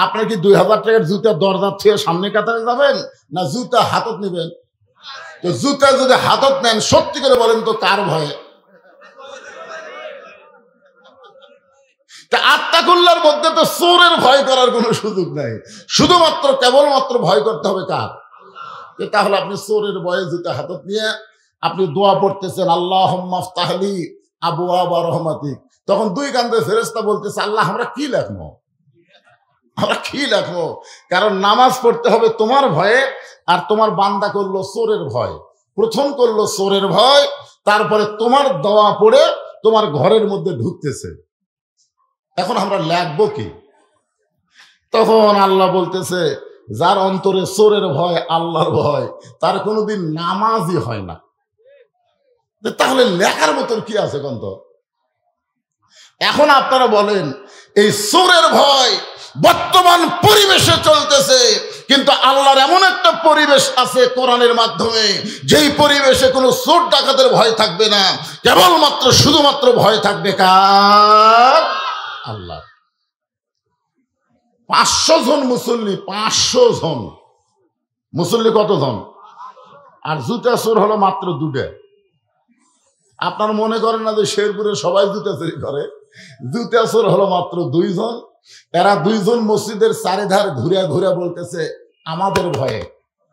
আপনার কি 2000 টাকার জুতা দরজা থেকে সামনে কাতারে যাবেন, না জুতা হাতত নেবেন? তো জুতা যদি হাতত নেন, সত্যি করে বলেন তো কার ভয়ে? তা আত্তাকুল্লার মধ্যে তো চোরের ভয় করার কোনো সুযোগ নাই, শুধুমাত্র কেবলমাত্র ভয় করতে হবে কার? তাহলে আপনি চোরের ভয়ে জুতা হাতত নিয়ে আপনি দোয়া পড়তেছেন, আল্লাহুম্মা ফতাহলি আবওয়াবা রহমাতিক। তখন দুই কান্দে ফেরেশতা বলতেছে, আল্লাহ আমরা কি লেখবো, আমরা কি লেখবো? কারণ নামাজ পড়তে হবে তোমার ভয়ে, আর তোমার বান্দা করলো চোরের ভয়। প্রথম করলো চোরের ভয়, তারপরে তোমার দোয়া পড়ে তোমার ঘরের মধ্যে ঢুকতেছে। এখন আমরা লেখবো কি? তখন আল্লাহ বলতেছে, যার অন্তরে চোরের ভয়, আল্লাহর ভয়, তার কোনোদিন নামাজই হয় না। তাহলে লেখার মতন কি আছে কন্ত? এখন আপনারা বলেন, এই চোরের ভয় বর্তমান পরিবেশে চলতেছে, কিন্তু আল্লাহর এমন একটা পরিবেশ আছে কোরআনের মাধ্যমে, যেই পরিবেশে কোনো চোর ডাকাতের ভয় থাকবে না, কেবলমাত্র শুধুমাত্র ভয় থাকবে কার? আল্লাহ। 500 জন মুসল্লি, 500 জন মুসল্লি, কতজন? আর জুতা চোর হলো মাত্র 2টা। আপনার মনে করেন না যে শেরপুরে সবাই জুতা চুরি করে? জুতা চোর হলো মাত্র 2 জন। এরা 2 জন মসজিদের চারিধার ঘুরে ঘুরে বলতেছে আমাদের ভয়ে।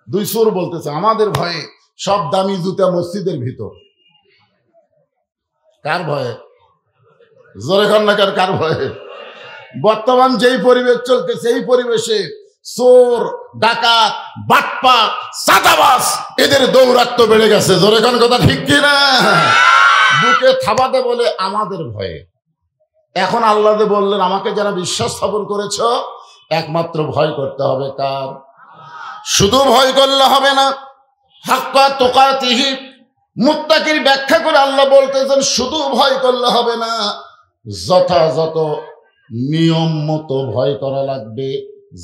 2 চোর বলতেছে আমাদের ভয়ে সব দামি জুতা মসজিদের ভিতর। কার ভয়ে? জোরে খান না, কার ভয়ে? বর্তমান যেই পরিবেশ চলতেছে, এই পরিবেশে চোর, ডাকাত, বাটপার, চাঁদাবাজ এদের দৌরাত্ম্য বেড়ে গেছে। জোরে খান কথা ঠিক কিনা? বুকে থাবাতে বলে আমাদের ভয়ে। এখন আল্লাহ বললেন, আমাকে যারা বিশ্বাস স্থাপন করেছ, একমাত্র ভয় করতে হবে কার? শুধু ভয় করলে হবে না, হাক্কা তুকাতিহি। মুত্তাকির ব্যাখ্যা করে আল্লাহ বলতেছেন, শুধু ভয় করলে হবে না, যথাযথ নিয়ম মতো ভয় করা লাগবে।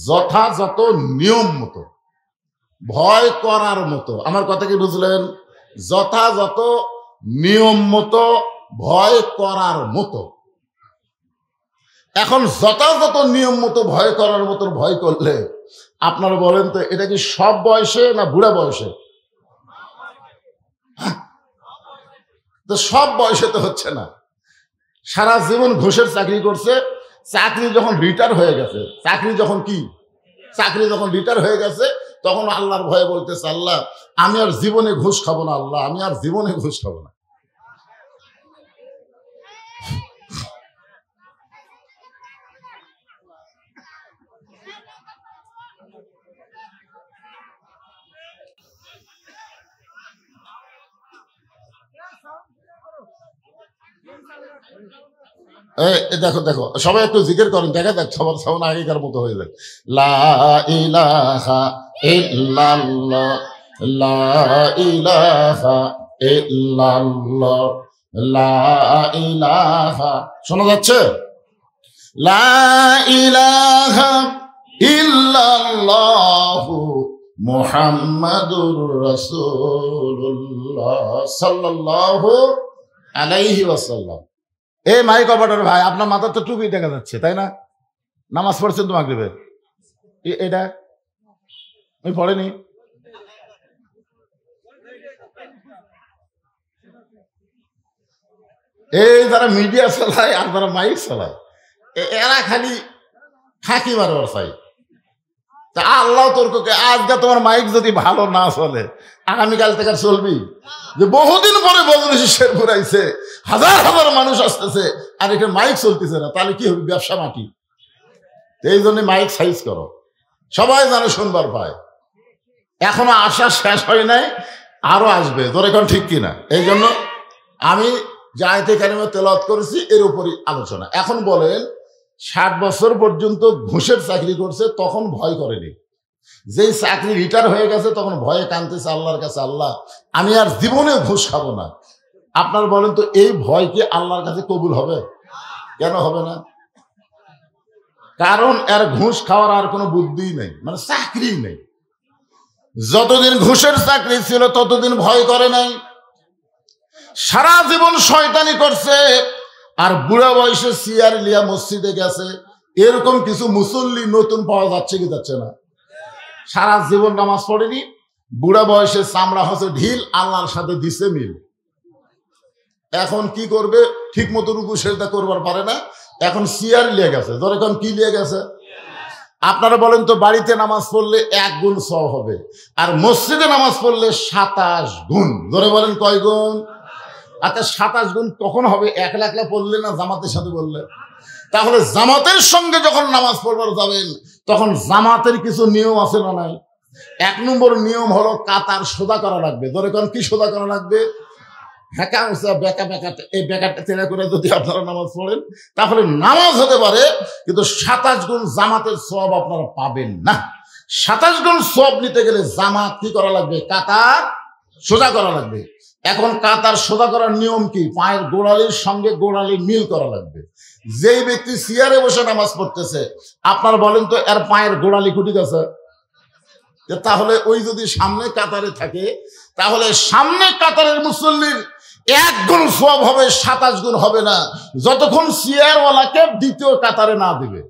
যথাযথ নিয়ম মতো ভয় করার মতো। আমার কথা কি বুঝলেন? যথাযথ নিয়ম মতো ভয় করার মতো। এখন যথাযথ নিয়ম মতো ভয় করার মতো ভয় করলে আপনারা বলেন তো, এটা কি সব বয়সে না বুড়া বয়সে? তো সব বয়সে তো হচ্ছে না। সারা জীবন ঘুষের চাকরি করছে, চাকরি যখন রিটায়ার হয়ে গেছে, চাকরি যখন রিটায়ার হয়ে গেছে, তখন আল্লাহর ভয়ে বলতেছে, আল্লাহ আমি আর জীবনে ঘুষ খাবো না, আল্লাহ আমি আর জীবনে ঘুষ খাবো না। দেখো দেখো, সবাই একটু জিকির করেন, দেখা যাক সবার সামনে আগেকার মতো হয়ে যায়। লা ইলাহা ইল্লাল্লাহ, লা ইলাহা ইল্লাল্লাহ, লা ইলাহা। শোনা যাচ্ছে? লা ইলাহা ইল্লাল্লাহু মুহাম্মাদুর রাসূলুল্লাহ সাল্লাল্লাহু আলাইহি ওয়াসাল্লাম। এই মাইক অপারেটর ভাই, আপনার মাথার তো টুপি দেখা যাচ্ছে, তাই না? নামাজ পড়ছেন তো মাগরিবের? এটা আমি পড়েনি। এই যারা মিডিয়া চালায় আর যারা মাইক চালায়, এরা খালি ফাঁকি মারবার চাই। তা আল্লাহ তোরকে আজকে তোমার মাইক যদি ভালো না চলে, আগামীকাল থেকে চলবি? যে বহুদিন পরে বজরুল শেরপুর আইছে, হাজার হাজার মানুষ আসতেছে, আর এখানে মাইক চলতেছে না, তাহলে কি হবে? ব্যবসা মাটি। এই জন্য মাইক সাইজ করো, সবাই যেন শুনবার পায়। এখনো আসা শেষ হয় নাই, আরো আসবে। তোর এখন ঠিক কিনা? এই জন্য আমি যে আয়াতে কারিমা তেলাওয়াত করেছি এর উপরই আলোচনা। এখন বলেন, 60 বছর পর্যন্ত ঘুষের চাকরি করছে, তখন ভয় করেনি। যেই চাকরি রিটায়ার হয়ে গেছে, তখন ভয়ে কাঁদতেছে আল্লাহর কাছে, আল্লাহ আমি আর জীবনে ঘুষ খাবো না। আপনার বলেন তো, এই ভয় কি আল্লাহর কাছে কবুল হবে? কেন হবে না? কারণ এর ঘুষ খাওয়ার আর কোনো বুদ্ধি নেই, মানে চাকরি নেই। যতদিন ঘুষের চাকরি ছিল ততদিন ভয় করে নাই। সারা জীবন শয়তানি করছে, আর বুড়া বয়সে সিয়ার লিয়া মসজিদে গেছে, এরকম কিছু মুসল্লি নতুন পাওয়া যাচ্ছে কি যাচ্ছে না? সারা জীবন নামাজ পড়েনি, বুড়া বয়সে চামড়া হচ্ছে ঢিল, আল্লাহর সাথে দিছে মিল। এখন কি করবে? ঠিক মতো রুকু সেজদা করবার পারে না, এখন সিয়ার লিয়ে গেছে। ধর এখন কি লিয়ে গেছে? আপনারা বলেন তো, বাড়িতে নামাজ পড়লে 1 গুণ সওয়াব হবে, আর মসজিদে নামাজ পড়লে 27 গুণ। ধরে বলেন কয় গুণ? আচ্ছা 27 গুণ কখন হবে? একলা একলা পড়লে না জামাতের সাথে বললে? তাহলে জামাতের সঙ্গে যখন নামাজ পড়বার যাবেন, তখন জামাতের কিছু নিয়ম আছে না নাই? 1 নম্বর নিয়ম হলো কাতার সোজা করা লাগবে। ধরে কোন কি সোজা করা লাগবে? হ্যাঁ, বেকা বেকা, এই বেকাটা তেড়া করে যদি আপনারা নামাজ পড়েন, তাহলে নামাজ হতে পারে, কিন্তু 27 গুণ জামাতের সওয়াব আপনারা পাবেন না। 27 গুণ সওয়াব নিতে গেলে জামাত কি করা লাগবে? কাতার সোজা করা লাগবে। এখন কাতার সোজা করার নিয়ম কি? পায়ের গোড়ালির সঙ্গে গোড়ালি মিল করা লাগবে। যেই ব্যক্তি চেয়ারে বসে নামাজ পড়তেছে, আপনার বলেন তো এর পায়ের গোড়ালি কুটি গেছে? তাহলে ওই যদি সামনে কাতারে থাকে, তাহলে সামনে কাতারের মুসল্লির 1 গুণ সওয়াব হবে, 27 গুণ হবে না, যতক্ষণ চেয়ারওয়ালাকে দ্বিতীয় কাতারে না দিবে।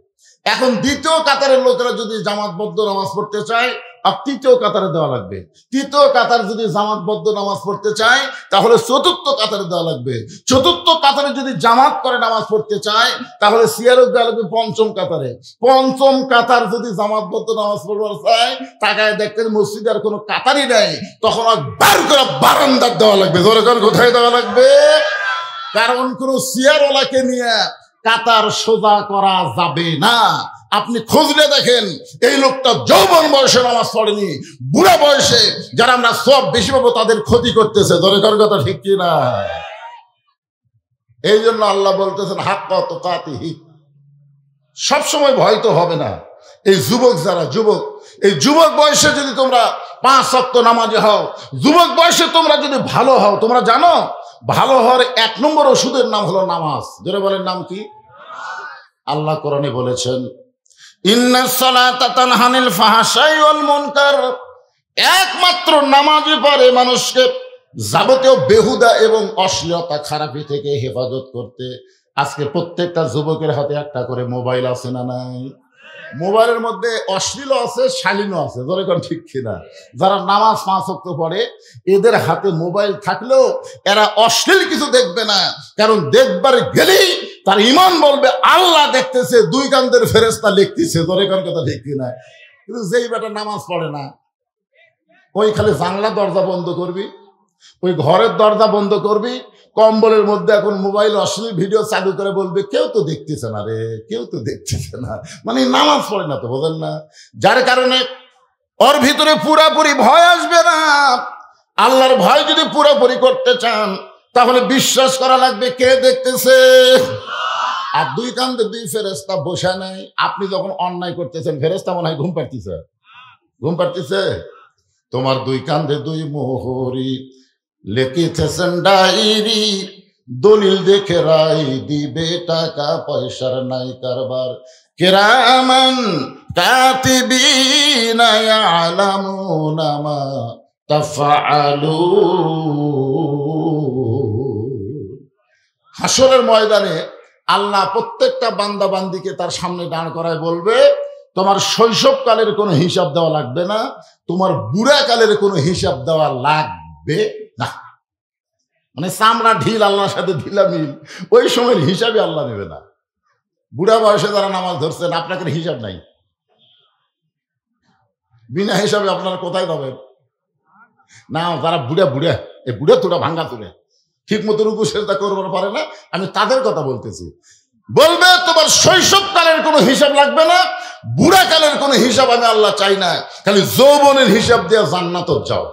এখন দ্বিতীয় কাতারের লোকেরা যদি জামাতবদ্ধ নামাজ পড়তে চায়, আর তৃতীয় কাতারে দেওয়া লাগবে। তৃতীয় কাতার যদি জামাতবদ্ধ নামাজ পড়তে চায়, তাহলে চতুর্থ কাতারে দেওয়া লাগবে। চতুর্থ কাতারে যদি জামাত করে নামাজ পড়তে চায়, তাহলে সিয়ারও দেওয়া লাগবে 5ম কাতারে। 5ম কাতার যদি জামাতবদ্ধ নামাজ পড়বার চায়, তাকায় দেখতে মসজিদে আর কোনো কাতারই নেই, তখন আর বার করে বারান্দার দেওয়া লাগবে। ধরে কোথায় দেওয়া লাগবে? কারণ কোন সিয়ারওয়ালাকে নিয়ে কাতার সোজা করা যাবে না। আপনি খুঁজলে দেখেন, এই লোকটা যৌবন বয়সে নামাজ পড়েনি, বুড়া বয়সে যারা আমরা সব বেশি পাবো তাদের ক্ষতি করতেছে। ধরে কথা ঠিক কিনা? এই জন্য আল্লাহ বলতেছেন হাক্কা তুকাতিহি, সবসময় ভয় তো হবে না। এই যুবক যারা এই যুবক বয়সে যদি তোমরা 5 ওয়াক্ত নামাজি হও, যুবক বয়সে তোমরা যদি ভালো হও, তোমরা জানো ভালো হওয়ার 1 নম্বর ওষুধের নাম হলো নামাজ। জোরে বলেন নাম কি? আল্লাহ কোরআনে বলেছেন ইন্নাস সালাতা তানহা আনিল ফাহশাই ওয়াল মুনকার, একমাত্র নামাজই পারে মানুষকে যাবতীয় বেহুদা এবং অশ্লীলতা খারাপি থেকে হেফাজত করতে। আজকে প্রত্যেকটা যুবকের হাতে একটা করে মোবাইল আছে না নাই? মোবাইলের মধ্যে অশ্লীল আছে, শালীনও আছে। ধরে কোন ঠিক কিনা? যারা নামাজ 5 ওয়াক্ত পড়ে, এদের হাতে মোবাইল থাকলেও এরা অশ্লীল কিছু দেখবে না, কারণ দেখবার গেলেই তার ইমান বলবে আল্লাহ দেখতেছে, 2 কান্দের ফেরেশতা লিখতেছে। ধরে কোন কথা ঠিক কিনা? কিন্তু যেই বেটা নামাজ পড়ে না, ওই খালি জানলা দরজা বন্ধ করবি, ওই ঘরের দরজা বন্ধ করবি, কম্বলের মধ্যে এখন মোবাইল অশ্লীল ভিডিও চালু করে বলবে কেউ তো দেখতেছে না রে, কেউ তো দেখতেছে না। মানে নামাজ পড়ে না তো, বোঝেন না? যার কারণে ওর ভিতরে পুরাপুরি ভয় আসবে না। আল্লাহর ভয় যদি পুরোপুরি করতে চান, তাহলে বিশ্বাস করা লাগবে কে দেখতেছে। আর 2 কান্দে 2 ফেরেশতা বসে নাই। আপনি যখন অন্যায় করতেছেন, ফেরেশতা মনে হয় ঘুম পাড়তেছে। তোমার 2 কান্দে 2 মোহরি লিখিতেছেন ডায়েরি, দলিল দেখে রায় দিবে, টাকা পয়সার নাই কারবার। কিরামান কাতিবিনা ইয়ালামুনা মা তাফআলুন। হাসরের ময়দানে আল্লাহ প্রত্যেকটা বান্দা বান্দিকে তার সামনে দাঁড় করায় বলবে, তোমার শৈশবকালের কোনো হিসাব দেওয়া লাগবে না, তোমার বুড়াকালের কোনো হিসাব দেওয়া লাগবে না। মানে চামড়া ঢিল, আল্লাহর সাথে ঢিলা মিল, ওই সময়ের হিসাবে আল্লাহ নেবে না। বুড়া বয়সে যারা নামাজ ধরছেন, আপনাকে হিসাব নাই, বিনা হিসাবে আপনারা কোথায় যাবেন? না, যারা বুড়া এই বুড়া তোরা ভাঙ্গা তোরা ঠিক মতো রুকু সেজদা করবার পারে না, আমি তাদের কথা বলতেছি। বলবে তোমার শৈশবকালের কোনো হিসাব লাগবে না, বুড়াকালের কোনো হিসাব আমি আল্লাহ চাই না, খালি যৌবনের হিসাব দিয়ে জান্নাত যাও।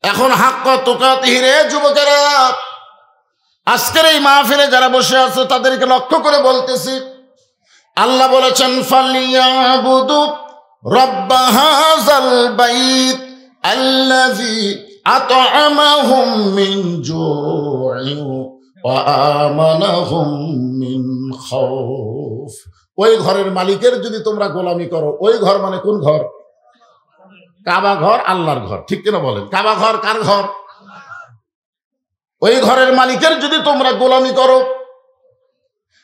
এখন হাক্কা তুকাতিহি রে যুবকেরা, আজকের এই মাহফিলে যারা বসে আছে তাদেরকে লক্ষ্য করে বলতেছি, আল্লাহ বলেছেন ফালিয়াবুদু রব্ব হাযাল বাইত আল্লাযী আত'আমাহুম মিন জু'ইন ওয়া আমানাহুম মিন খাউফ। ওই ঘরের মালিকের যদি তোমরা গোলামি করো, ওই ঘর মানে কোন ঘর? কাবা ঘর, আল্লাহর ঘর। ঠিক কিনা বলেন? কাবা ঘর কার ঘর? ওই ঘরের মালিকের যদি তোমরা গোলামি করো,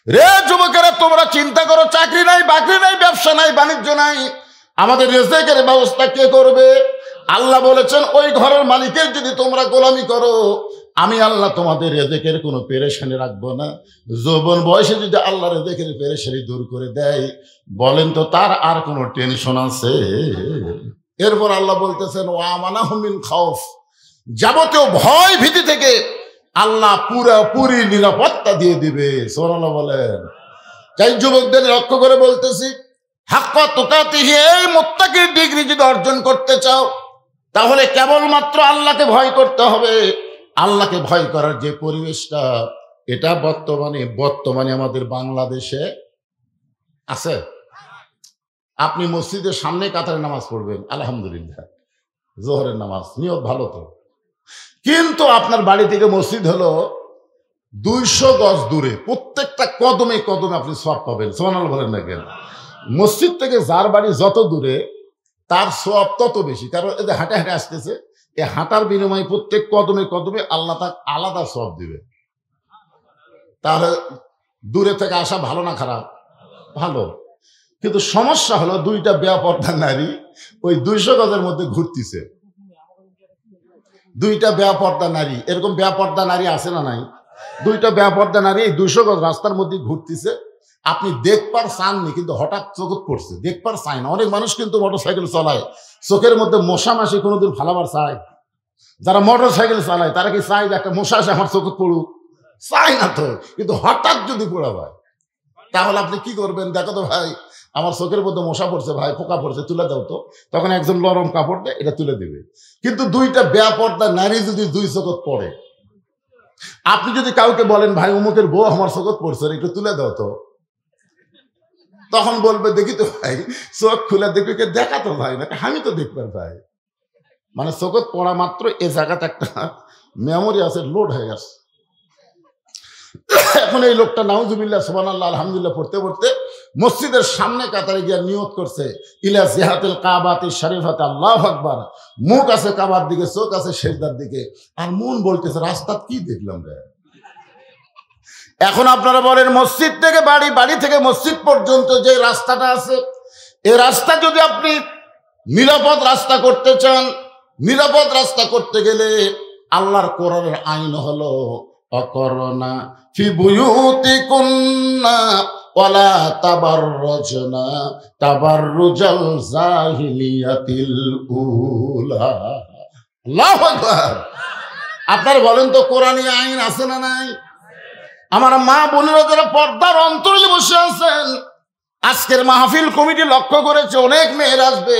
রে যুবকেরা তোমরা চিন্তা করো, চাকরি নাই, বাকরি নাই, ব্যবসা নাই, বাণিজ্য নাই, আমাদের রিজিকের ব্যবস্থা কে করবে? আল্লাহ বলেছেন ওই ঘরের মালিকের যদি তোমরা গোলামি করো, আমি আল্লাহ তোমাদের রিজিকের কোনো পেরেশানি রাখবো না। যৌবন বয়সে যদি আল্লাহ রিজিকের পেরেশানি দূর করে দেয়, বলেন তো তার আর কোনো টেনশন আছে? এরপর আল্লাহ বলতেছেন ওয়ামানাহুম মিন খাউফ, যাবতীয় ভয় ভীতি থেকে আল্লাহ পুরোপুরি নিরাপত্তা দিয়ে দিবে। সুবহানাল্লাহ বলেন। তাই যুবকদের লক্ষ্য করে বলতেছি, হাক্কা তুকাতিহি, এই মুত্তাকির ডিগ্রি যদি অর্জন করতে চাও, তাহলে কেবলমাত্র আল্লাহকে ভয় করতে হবে। আল্লাহকে ভয় করার যে পরিবেশটা, এটা বর্তমানে আমাদের বাংলাদেশে আছে। আপনি মসজিদের সামনে কাতারে নামাজ পড়বেন, আলহামদুলিল্লাহ, জোহরের নামাজ, নিয়ত ভালো তো, কিন্তু আপনার বাড়ি থেকে মসজিদ হলো 200 গজ দূরে, প্রত্যেকটা কদমে কদমে আপনি সওয়াব পাবেন। সুবহানাল্লাহ বলেন না কেন? মসজিদ থেকে যার বাড়ি যত দূরে তার সওয়াব তত বেশি, কারণ এই যে হাঁটে হাঁটে আসতেছে, এই হাঁটার বিনিময়ে প্রত্যেক কদমে কদমে আল্লাহ তাকে আলাদা সওয়াব দিবে। তাহলে দূরে থেকে আসা ভালো না খারাপ? ভালো। কিন্তু সমস্যা হলো দুইটা বেপরদা নারী ওই 200 গজের মধ্যে ঘুরতেছে। দুইটা বেপরদা নারী, এরকম বেপরদা নারী আছে না নাই? দুইটা বেপরদা নারী এই 200 গজ রাস্তার মধ্যে ঘুরতেছে। আপনি দেখবার চাননি, কিন্তু হঠাৎ চোখে পড়ছে, দেখবার চায় না। অনেক মানুষ কিন্তু মোটরসাইকেল চালায়, চোখের মধ্যে মশা মাসি কোনোদিন ফালাবার চায়? যারা মোটরসাইকেল চালায় তারা কি চায় যে একটা মশা আসে আমার চোখে পড়ুক? চায় না তো। কিন্তু হঠাৎ যদি পড়া হয়, তাহলে আপনি কি করবেন? দেখো তো ভাই, আমার চোখের মধ্যে মশা পড়ছে, ভাই পোকা পড়ছে, তুলে দাও তো। তখন একজন নরম কাপড় দিয়ে এটা তুলে দিবে। কিন্তু দুইটা বেপরদা নারী যদি 2 চোখত পড়ে, আপনি যদি কাউকে বলেন ভাই অমুকের বউ আমার চোখত পড়ছে, একটু তুলে দাও তো, তখন বলবে দেখি তো ভাই, চোখ খুলে দেখি, দেখা তো ভাই না, আমি তো দেখবার ভাই। মানে চোখত পড়া মাত্র এ জায়গাতে একটা মেমোরি আছে, লোড হয়ে গেছে। এখন এই লোকটা নাউজুবিল্লাহ সুবহানাল্লাহ আলহামদুলিল্লাহ পড়তে পড়তে মসজিদের সামনে কাতারে গিয়ে নিয়ত করছে ইলা জিহাতিল কাবাতি শরীফাতে, আল্লাহু আকবার। মুখ আছে কাবার দিকে, চোখ আছে সিজদার দিকে, আর মন বলতেছে রাস্তা কি দেখলাম রে। এখন আপনারা বলেন মসজিদ থেকে বাড়ি, বাড়ি থেকে মসজিদ পর্যন্ত যে রাস্তাটা আছে, এই রাস্তা যদি আপনি নিরাপদ রাস্তা করতে চান, নিরাপদ রাস্তা করতে গেলে আল্লাহর কোরআনের আইন হলো অকরনা ফি বুয়ুতিকুন্না ওয়ালা তাবাররুজনা তাবাররুজাল জাহিলিয়াতিল উলা। আল্লাহু আকবার। আপনারা বলেন তো কোরআনী আইন আছে না নাই? আমার মা বোনেরা যারা পর্দার অন্তরে বসে আছেন, আজকের মাহফিল কমিটি লক্ষ্য করেছে অনেক মেয়ের আসবে,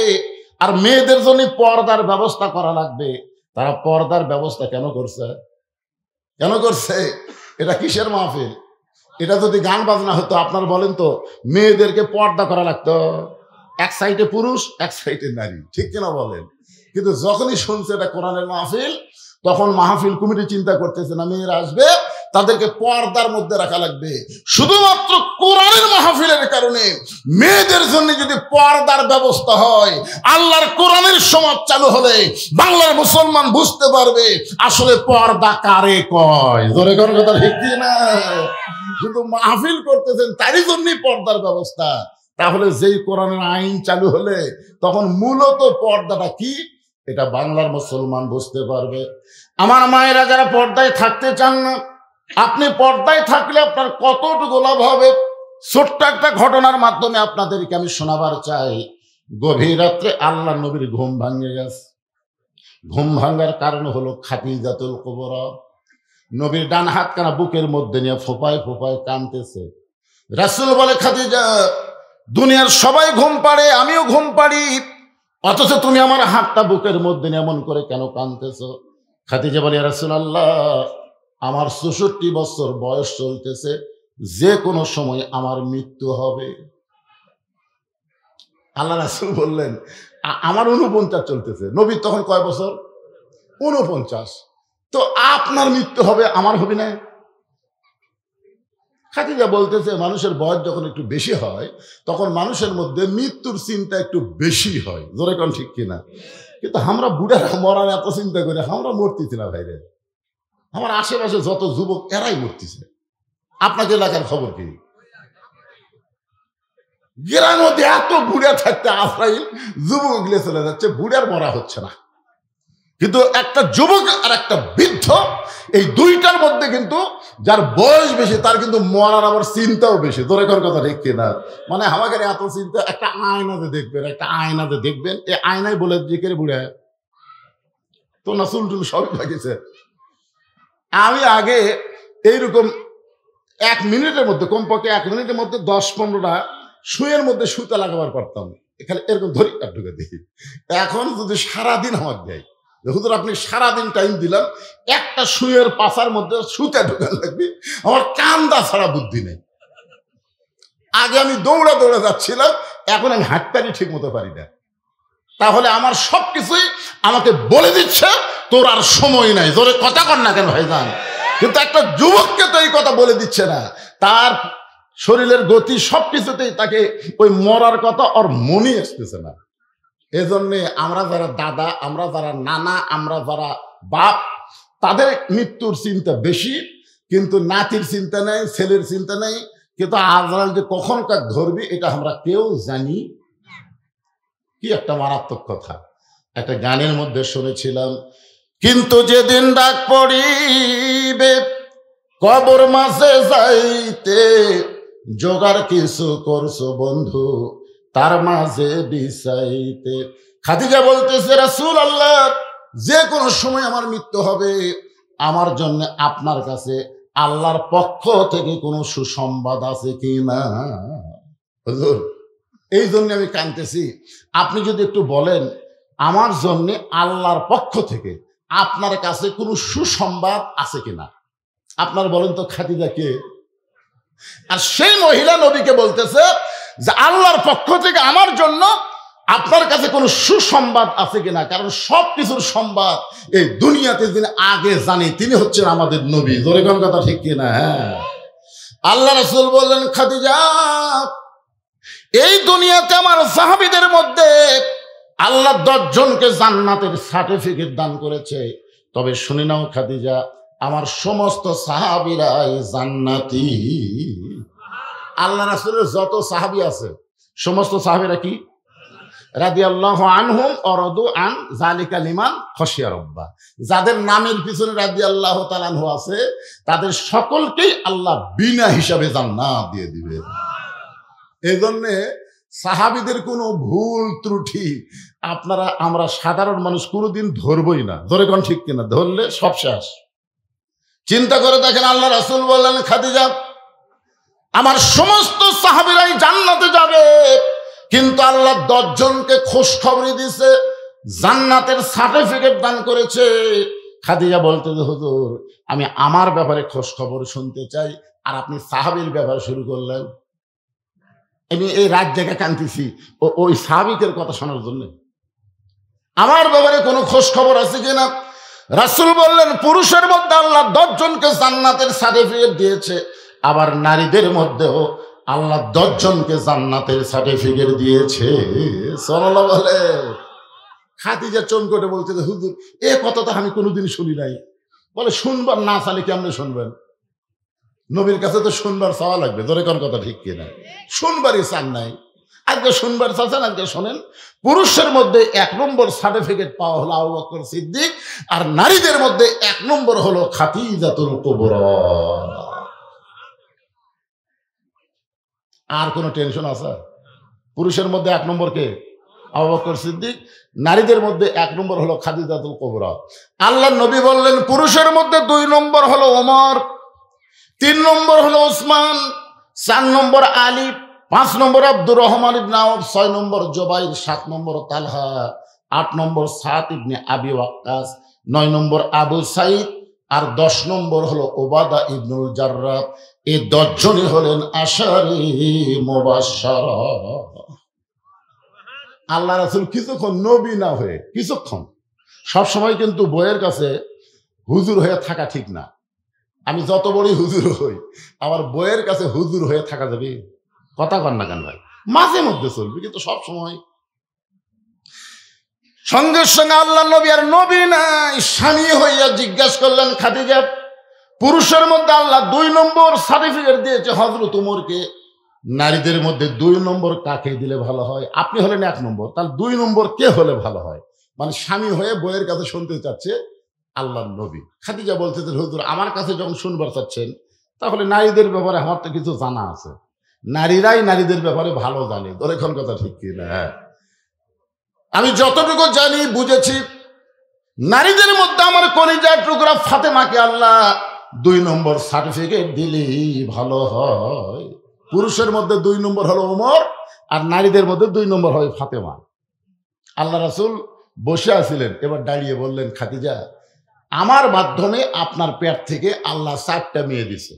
আর মেয়েদের জন্য পর্দার ব্যবস্থা করা লাগবে। তারা পর্দার ব্যবস্থা কেন করছে? কেন করছে? এটা কিসের মাহফিল? এটা যদি গান বাজনা হতো, আপনার বলেন তো মেয়েদেরকে পর্দা করা লাগতো, এক সাইডে পুরুষ এক সাইডে নারী, ঠিক কিনা বলেন? কিন্তু যখনই শুনছে এটা কোরআনের মাহফিল, তখন মাহফিল কমিটি চিন্তা করতেছে না মেয়েরা আসবে, তাদেরকে পর্দার মধ্যে রাখা লাগবে। শুধুমাত্র কোরআনের মাহফিলের কারণে মেয়েদের জন্য যদি পর্দার ব্যবস্থা হয়, আল্লাহর কোরআনের সমাজ চালু হলে বাংলার মুসলমান বুঝতে পারবে আসলে পর্দা কারে কয়। ধরে কোন কথা ঠিক না? কিন্তু মাহফিল করতেছেন তারই জন্যই পর্দার ব্যবস্থা। তাহলে যেই কোরআনের আইন চালু হলে তখন মূলত পর্দাটা কি, এটা বাংলার মুসলমান বুঝতে পারবে। আমার মায়েরা যারা পর্দায় থাকতে চান না, আপনি পর্দায় থাকলে আপনার কতটুকু লাভ হবে, ছোট্ট একটা ঘটনার মাধ্যমে আপনাদেরকে আমি শোনাবার চাই। গভীর রাত্রে আল্লাহ নবীর ঘুম ভাঙে গেছে। ঘুম ভাঙার কারণ হলো খাদিজাতুল কুবরা। নবীর ডান হাত কানা বুকের মধ্যে নিয়ে ফোপায় ফোপায় কাঁদতেছে। রাসূল বলে, খাদিজা, দুনিয়ার সবাই ঘুম পাড়ে, আমিও ঘুম পাড়ি, অথচ তুমি আমার হাতটা বুকের মধ্যে নিয়ে এমন করে কেন কাঁদতেছো? খাদিজা বলে, ইয়া রাসূলুল্লাহ, আমার 64 বছর বয়স চলতেছে, যে কোনো সময় আমার মৃত্যু হবে। আল্লাহ রাসূল বললেন, আমার 49 চলতেছে। নবীর তখন কয় বছর? 49। তো আপনার মৃত্যু হবে, আমার হবে না? খাদিজা বলতেছে, মানুষের বয়স যখন একটু বেশি হয় তখন মানুষের মধ্যে মৃত্যুর চিন্তা একটু বেশি হয়। জোরে কোন ঠিক কিনা? কিন্তু আমরা বুড়ারা মরার এত চিন্তা করি, আমরা মরতেছি না ভাইরে। আমার আশেপাশে যত যুবক এরাই মরতেছে। আপনাদের এলাকার খবর কি? গ্রামের মধ্যে এত বুড়া থাকতে আফরাইল যুবক গুলো চলে যাচ্ছে, বুড়ার মরা হচ্ছে না। কিন্তু একটা যুবক আর একটা বৃদ্ধ, এই দুইটার মধ্যে কিন্তু যার বয়স বেশি তার কিন্তু মরার আবার চিন্তাও বেশি। তোর এখন কথা ঠিক কিনা? মানে আমাকে এত চিন্তা, একটা আয়নাতে দেখবেন, একটা আয়নাতে দেখবেন, এই আয়নায় বলে যে বুড়া তো না, চুল টুল সবই থাকিছে। আমি আগে এইরকম 1 মিনিটের মধ্যে, কমপক্ষে 1 মিনিটের মধ্যে 10-15টা সুইয়ের মধ্যে সুতা লাগাবার পারতাম, এখানে এরকম ধরি আর ঢুকে দিই। এখন যদি সারাদিন আমার দেয়, হুজুর আপনি সারাদিন টাইম দিলাম, একটা সুইয়ের পাশার মধ্যে সুতা ঢুকান লাগবে, আমার কান্দা ছাড়া বুদ্ধি নেই। আগে আমি দৌড়া দৌড়া যাচ্ছিলাম, এখন আমি হাঁটতারি ঠিক মতো পারি না। তাহলে আমার সবকিছুই আমাকে বলে দিচ্ছে তোর আর সময় নাই। জোরে কথা কর না কেন ভাইজান? কিন্তু একটা যুবককে তো এই কথা বলে দিচ্ছে না, তার শরীরের গতি সবকিছুতেই তাকে ওই মরার কথা ওর মনে আসতেছে না। এজন্যে আমরা যারা দাদা, আমরা যারা নানা, আমরা যারা বাপ, তাদের মৃত্যুর চিন্তা বেশি, কিন্তু নাতির চিন্তা নেই, ছেলের চিন্তা নেই। কিন্তু আজরাইল যে কখন কাক ধরবি এটা আমরা কেউ জানি। কি একটা মারাত্মক কথা একটা গানের মধ্যে শুনেছিলাম, কিন্তু যেদিন ডাক পড়িবে কবর মাঝে যাইতে, জোগাড় কিছু করছো বন্ধু তার মাঝে বিছাইতে। খাদিজা বলতেছে, রাসূলুল্লাহ যে কোনো সময় আমার মৃত্যু হবে, আমার জন্য আপনার কাছে আল্লাহর পক্ষ থেকে কোনো সুসংবাদ আছে কি না? হুজুর এই জন্য আমি কাঁদতেছি, আপনি যদি একটু বলেন আমার জন্য আল্লাহর পক্ষ থেকে আপনার কাছে কোনো সুসংবাদ আছে কিনা। আপনার বলেন তো খাদিজা কে? আর সেই মহিলা নবীকে বলতেছে যে আল্লাহর পক্ষ থেকে আমার জন্য আপনার কাছে কোনো সুসংবাদ আছে কিনা। কারণ সব কিছুর সংবাদ এই দুনিয়াতে যিনি আগে জানি তিনি হচ্ছেন আমাদের নবী। জোরে কোন কথা ঠিক কিনা? হ্যাঁ, আল্লাহ রাসূল বললেন, খাদিজা এই দুনিয়াতে আমার সাহাবীদের মধ্যে আল্লাহ 10 জনকে জান্নাতের সার্টিফিকেট দান করেছে। তবে শুনে নাও খাদিজা, আমার সমস্ত সাহাবীরাই জান্নাতি। আল্লাহ রাসূলের যত সাহাবী আছে সমস্ত সাহাবীরা কি? রাদিয়াল্লাহু আনহুম ওয়া রাদু আন যালিকা লিমান খাশিয়া রাব্বা। যাদের নামের পিছনে রাদিয়াল্লাহু তাআলা আনহু আছে তাদের সকলকেই আল্লাহ বিনা হিসাবে জান্নাত দিয়ে দিবে। এজন্য সাহাবীদের কোনো ভুল ত্রুটি আমরা সাধারণ মানুষ কোনোদিন ধরবই না। ধরে কোন ঠিক কিনা? ধরলে সব শেষ। চিন্তা করে দেখেন, আল্লাহ রাসূল বললেন, খাদিজা আমার সমস্ত সাহাবীরাই জান্নাতে যাবে, কিন্তু আল্লাহ 10 জনকে খোঁজ খবর দিয়েছে, জান্নাতের সার্টিফিকেট দান করেছে। খাদিজা বলতে, হুজুর আমি আমার ব্যাপারে খোঁজ খবর শুনতে চাই, আর আপনি সাহাবীর ব্যাপারে শুরু করলেন। আমি এই রাত জায়গায় কাঁদতেছি ওই সাহাবীদের কথা শোনার জন্য। আমার ব্যাপারে কোনো খোঁজ খবর আছে কিনা? রাসূল বললেন, পুরুষের মধ্যে আল্লাহ 10 জনকে জান্নাতের সার্টিফিকেট দিয়েছে, আবার নারীদের মধ্যেও আল্লাহ 10 জনকে জান্নাতের সার্টিফিকেট দিয়েছে। সাল্লাল্লাহু আলাইহি। খাদিজা চমকে বলতে, হুজুর এ কথা তো আমি কোনোদিন শুনি নাই। বলে, শুনবার না চাইলে কেমনে শুনবেন? নবীর কাছে তো শুনবার চাওয়া লাগবে। ধরে কোন কথা ঠিক কিনা? শুনবারই চান নাই, আজকে শুনবার চাচ্ছেন। আজকে শোনেন, পুরুষের মধ্যে 1 নম্বর সার্টিফিকেট পাওয়া হলো আবু বকর সিদ্দিক, আর নারীদের মধ্যে 1 নম্বর হলো খাদিজাতুল কুবরা। আর কোনো টেনশন আছে? পুরুষের মধ্যে 1 নম্বর কে? আবু বকর সিদ্দিক। নারীদের মধ্যে 1 নম্বর হলো খাদিজাতুল কুবরা। আল্লাহর নবী বললেন, পুরুষের মধ্যে 2 নম্বর হলো ওমর, 3 নম্বর হলো ওসমান, 4 নম্বর আলী, 5 নম্বর আব্দুর রহমান ইবনে আওফ, 6 নম্বর জুবাইর, 7 নম্বর তালহা, 8 নম্বর সাদ ইবনে আবি ওয়াক্কাস, 9 নম্বর আবু সাইদ, আর 10 নম্বর হলো ওবাদা ইবনুল জাররাহ। এই 10 জনই হলেন আশারি মুবাশশারা। আল্লাহ রাসূল কিছুক্ষণ নবী না হয়ে, কিছুক্ষণ, সবসময় কিন্তু বইয়ের কাছে হুজুর হয়ে থাকা ঠিক না। আমি যত বড়ই হুজুর হই, আমার বইয়ের কাছে হুজুর হয়ে থাকা যাবে? কথা কন না কেন ভাই? মাঝে মধ্যে চলবে, কিন্তু সব সময়। সঙ্গে সঙ্গে আল্লাহ নবী আর নবী নাই স্বামী হইয়া জিজ্ঞাসা করলেন, খাদিজা পুরুষের মধ্যে আল্লাহ 2 নম্বর সার্টিফিকেট দিয়েছে হযরত উমরকে। নারীদের মধ্যে 2 নম্বর কাকে দিলে ভালো হয়? আপনি হলেন 1 নম্বর, তাহলে 2 নম্বর কে হলে ভালো হয়? মানে স্বামী হয়ে বইয়ের কাছে শুনতে চাচ্ছে আল্লাহর নবী। খাদিজা বলতেছেন, হুজুর আমার কাছে যখন শুনবার চাচ্ছেন, তাহলে নারীদের ব্যাপারে আমার তো কিছু জানা আছে, নারীরাই নারীদের ব্যাপারে ভালো জানে। এখন কথা ঠিক কিনা? আমি যতটুকু জানি বুঝেছি, নারীদের মধ্যে আমার কলিজার টুকরা ফাতেমাকে আল্লাহ 2 নম্বর সার্টিফিকেট দিলেই ভালো হয়। পুরুষের মধ্যে 2 নম্বর হলো ওমর, আর নারীদের মধ্যে 2 নম্বর হয় ফাতেমা। আল্লাহ রাসূল বসে আছিলেন, এবার দাঁড়িয়ে বললেন, খাদিজা আমার মাধ্যমে আপনার পেট থেকে আল্লাহ 4টা মেয়ে দিছে।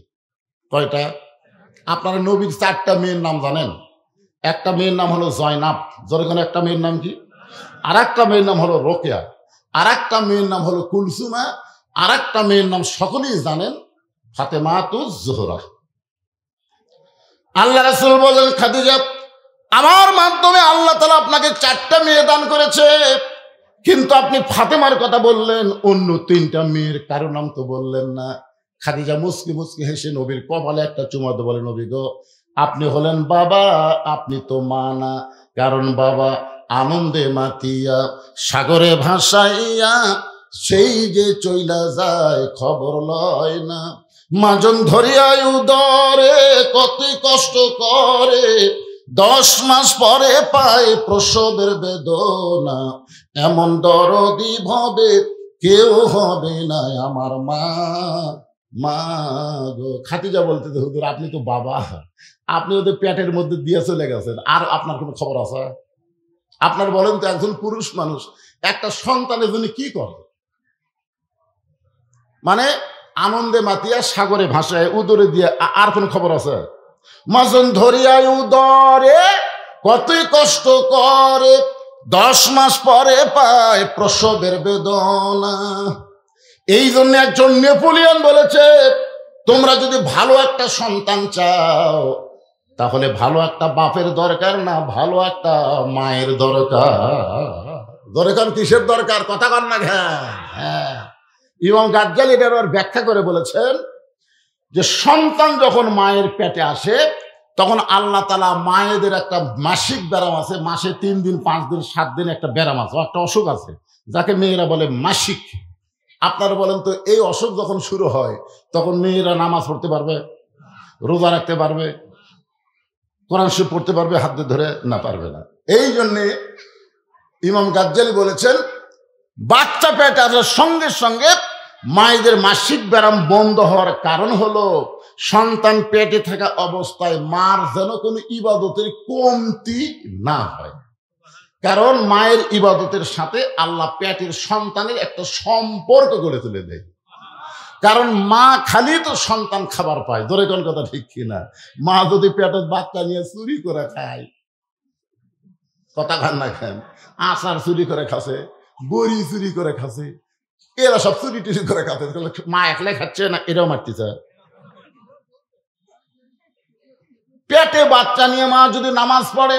কয়টা? আপনারা নবীর 4টা মেয়ের নাম জানেন? একটা মেয়ের নাম হলো জয়নাব, যেরকম একটা মেয়ের নাম কি? আর একটা মেয়ের নাম হলো রোকেয়া, আর একটা মেয়ের নাম হলো কুলসুমা, আর একটা মেয়ের নাম সকলেই জানেন ফাতেমাতুজ জোহরা। আল্লাহ রাসূল বলেন, খাদিজা আমার মাধ্যমে আল্লাহ তাআলা আপনাকে 4টা মেয়ে দান করেছে, কিন্তু আপনি ফাতেমার কথা বললেন, অন্য 3টা মেয়ের কারো নাম তো বললেন না। খাদিজা মুচকি মুচকি হেসে নবীর কপালে একটা চুমা দিয়ে বলে, নবী গো আপনি হলেন বাবা, আপনি তো মা না। কারণ বাবা আনন্দে মাতিয়া সাগরে ভাসাইয়া সেই যে চইলা যায় খবর লয় না। মাজন ধরিয়া উদরে কতই কষ্ট করে, 10 মাস পরে পায় প্রসবের বেদনা। এমন দরদি ভবে কেউ হবে না আমার মা, মা গো। খাদিজা বলতে, হুজুর আপনি তো বাবা, আপনি ওদের পেটের মধ্যে দিয়ে চলে গেছেন, আর আপনার কোনো খবর আছে? আপনার বলেন তো, একজন পুরুষ মানুষ একটা সন্তানের জন্য কি করে? মানে আনন্দে মাতিয়া সাগরে ভাসায় উদরে দিয়ে, আর কোন খবর আছে? মাজন ধরিয়া উদরে কতই কষ্ট করে, 10 মাস পরে পায় প্রসবের বেদনা। এই জন্য একজন নেপোলিয়ন বলেছে, তোমরা যদি ভালো একটা সন্তান চাও, তাহলে ভালো একটা বাপের দরকার না, ভালো একটা মায়ের দরকার। দরকার কিসের দরকার? কথা কর না। হ্যাঁ, ইমাম গাজ্জালী এটার ব্যাখ্যা করে বলেছেন যে সন্তান যখন মায়ের পেটে আসে, তখন আল্লাহ তাআলা মায়েদের একটা মাসিক ব্যারাম আছে, মাসে 3 দিন 5 দিন 7 দিন একটা ব্যারাম আছে, একটা অসুখ আছে যাকে মেয়েরা বলে মাসিক। আপনারা বলেন তো, এই অসুখ যখন শুরু হয় তখন মেয়েরা নামাজ পড়তে পারবে, রোজা রাখতে পারবে, কোরআন শরীফ পড়তে পারবে হাত ধরে? না, পারবে না। এই জন্যে ইমাম গাজ্জালী বলেছেন, বাচ্চা পেটে আসার সঙ্গে সঙ্গে মায়েদের মাসিক ব্যারাম বন্ধ হওয়ার কারণ হলো সন্তান পেটে থাকা অবস্থায় মার যেন কোনো ইবাদতের কমতি না হয়। কারণ মায়ের ইবাদতের সাথে আল্লাহ পেটের সন্তানের একটা সম্পর্ক গড়ে তুলে দেয়। কারণ মা খালি তো সন্তান খাবার পায়, ধরে কোন কথা ঠিক কিনা? মা যদি পেটের বাচ্চা নিয়ে চুরি করে খায়, কথা খান না খান, আচার চুরি করে খাচ্ছে, বড়ি চুরি করে খাচ্ছে, এরা সব চুরি টুরি করে খাচ্ছে, মা একলাই খাচ্ছে না, এরাও মারতেছে। পেটে বাচ্চা নিয়ে মা যদি নামাজ পড়ে,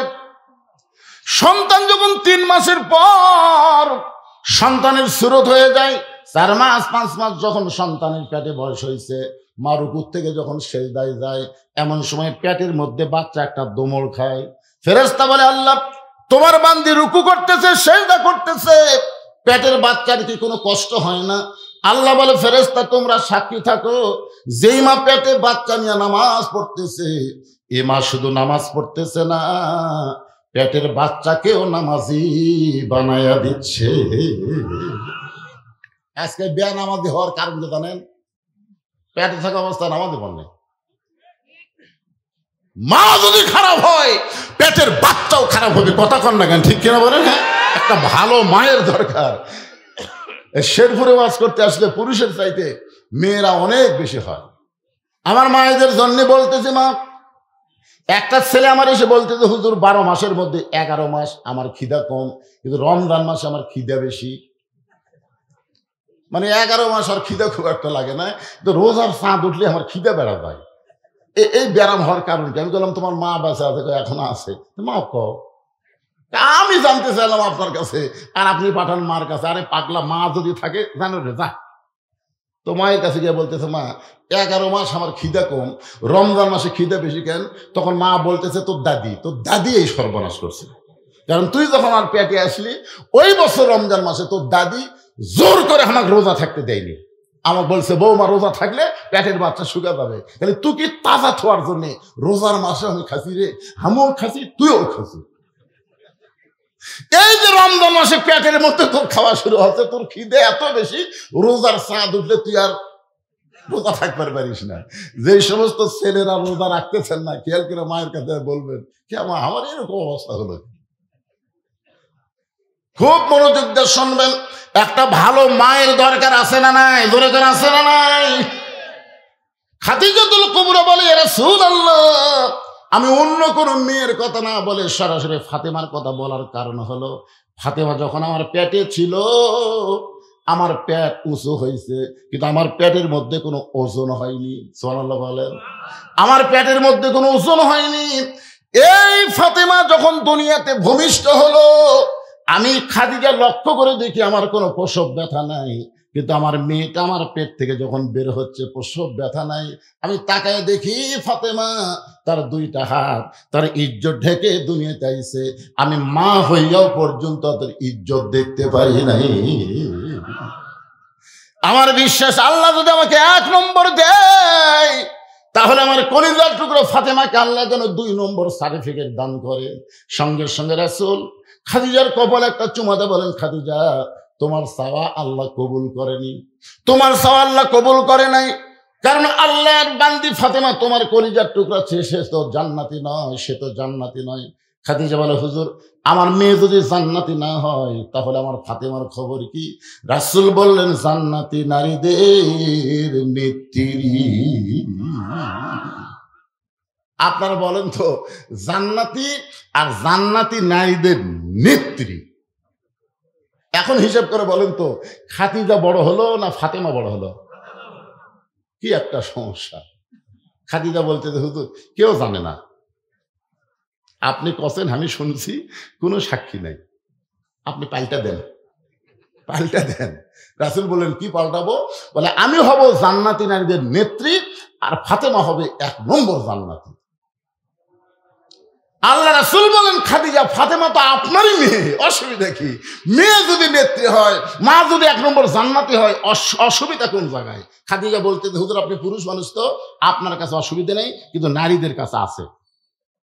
সন্তান যখন 3 মাসের পর সন্তানের সুরত হয়ে যায়, 4 মাস 5 মাস যখন সন্তানের পেটে বয়স হয়েছে, মা রুকুর থেকে যখন সেজদায় যায়, এমন সময় পেটের মধ্যে বাচ্চা একটা দোমল খায়। ফেরেশতা বলে, আল্লাহ তোমার বান্দি রুকু করতেছে, সেজদা করতেছে, পেটের বাচ্চার কি কোনো কষ্ট হয় না? আল্লাহ বলে, ফেরেশতা তোমরা সাক্ষী থাকো, যেই মা পেটে বাচ্চা নিয়ে নামাজ পড়তেছে, এ মা শুধু নামাজ পড়তেছে না, পেটের বাচ্চাকেও নামাজি বানায়া দিচ্ছে। আজকে বেনামাজি হওয়ার কারণ কি জানেন? পেটে থাকা অবস্থা নামাজি পড়ে। মা যদি খারাপ হয়, পেটের বাচ্চাও খারাপ হবে। কথা কন না কেন, ঠিক কিনা বলেন? হ্যাঁ, একটা ভালো মায়ের দরকার। শেরপুরে ওয়াজ করতে আসলে পুরুষের চাইতে মেয়েরা অনেক বেশি হয়। আমার মায়েদের জন্য বলতেছে, মা একটা ছেলে আমার এসে বলতেছে, হুজুর 12 মাসের মধ্যে 11 মাস আমার খিদা কম, কিন্তু রমজান মাসে আমার খিদা বেশি। মানে 11 মাস আর খিদা খুব একটা লাগে না, কিন্তু রোজার চাঁদ উঠলে আমার খিদা বেড়া যায়। এই ব্যারাম হওয়ার কারণ কি? আমি বললাম, তোমার মা বাচ্চা আছে? এখন আছে। মা কও। আমি জানতে চাইলাম আপনার কাছে, আর আপনি পাঠান মার কাছে। আরে পাগলা, মা যদি থাকে জানো রে, যা তো মায়ের কাছে গিয়ে বলতেছে, মা 11 মাস আমার খিদা কম, রমজান মাসে খিদা বেশি কেন? তখন মা বলতেছে, তোর দাদি এই সর্বনাশ করছে। কারণ তুই যখন আমার পেটে আসলি ওই বছর রমজান মাসে তোর দাদি জোর করে আমাকে রোজা থাকতে দেয়নি। আমাকে বলছে, বৌমা রোজা থাকলে পেটের বাচ্চা শুকা যাবে, তাহলে তুই কি তাজা থাকার জন্য রোজার মাসে আমি খাসি রে, আমিও খাসি তুইও খাসি। এই যে রমজান মাসে পেটের মধ্যে তোর খাওয়া শুরু হচ্ছে, তোর খিদে এত বেশি, রোজার চাঁদ উঠলে তুই আর রোজা থাকতে পারিস না। যে সমস্ত ছেলেরা রোজা রাখতেছেন না, খেয়াল করে মায়ের কাছে বলবেন, কেমন আমার এরকম অবস্থা হলো। খুব মনোযোগ দিয়ে শুনবেন, একটা ভালো মায়ের দরকার আছে না নাই? দরকার আছে না নাই? খাদিজাতুল কুবরা বলে, ইয়া রাসূলুল্লাহ, আমি অন্য কোন মেয়ের কথা না বলে সরাসরি ফাতেমার কথা বলার কারণ হলো, ফাতেমা যখন আমার পেটে ছিল আমার পেট উঁচু হয়েছে, কিন্তু আমার পেটের মধ্যে কোনো ওজন হয়নি। সুবহানাল্লাহ বলেন। আমার পেটের মধ্যে কোনো ওজন হয়নি। এই ফাতেমা যখন দুনিয়াতে ভূমিষ্ঠ হলো, আমি খাদিজা লক্ষ্য করে দেখি আমার কোনো প্রসব ব্যথা নাই, কিন্তু আমার মেয়েটা আমার পেট থেকে যখন বের হচ্ছে প্রসব ব্যথা নাই। আমি তাকায় দেখি ফাতেমা তার 2টা হাত তার ইজ্জত ঢেকে দুনিয়াতে আইছে। আমি মা হইয়াও পর্যন্ত তার ইজ্জত দেখতে পারি নাই। আমার বিশ্বাস, আল্লাহ যদি আমাকে 1 নম্বর দেয়, তাহলে আমার কলিজার টুকরো ফাতেমাকে আল্লাহ যেন 2 নম্বর সার্টিফিকেট দান করে। সঙ্গে সঙ্গে রাসূল খাদিজার কপালে একটা চুমাতে বলেন, খাদিজা, তোমার চাওয়া আল্লাহ কবুল করেনি, তোমার চাওয়া আল্লাহ কবুল করে নাই। কারণ আল্লাহর বান্দি ফাতেমা তোমার কলিজার টুকরা, সে তো জান্নাতি নয়, সে তো জান্নাতি নয়। খাদিজা বলে, হুজুর, আমার মেয়ে যদি জান্নাতি না হয় তাহলে আমার ফাতেমার খবর কি? রাসূল বললেন, জান্নাতি নারীদের নেত্রী। আপনারা বলেন তো, জান্নাতি আর জান্নাতি নারীদের নেত্রী, এখন হিসাব করে বলেন তো, খাদিজা বড় হলো না ফাতেমা বড় হলো? কি একটা সমস্যা। খাদিজা বলতে, হুজুর কেউ জানে না, আপনি কছেন আমি শুনছি, কোনো সাক্ষী নাই, আপনি পাল্টা দেন। রাসূল বললেন, কি পাল্টাবো? বলে, আমি হব জান্নাতি নারীদের নেত্রী আর ফাতেমা হবে 1 নম্বর জান্নাতি। আল্লাহ রাসূল বলেন, খাদিজা, ফাতেমা তো আপনারই মেয়ে, অসুবিধা কি? মেয়ে যদি নেত্রী হয়, মা যদি 1 নম্বর জান্নাতি হয়, অসুবিধা কোন জায়গায়? খাদিজা বলতে, হুজুর আপনি পুরুষ মানুষ, তো আপনার কাছে অসুবিধা নেই, কিন্তু নারীদের কাছে আছে।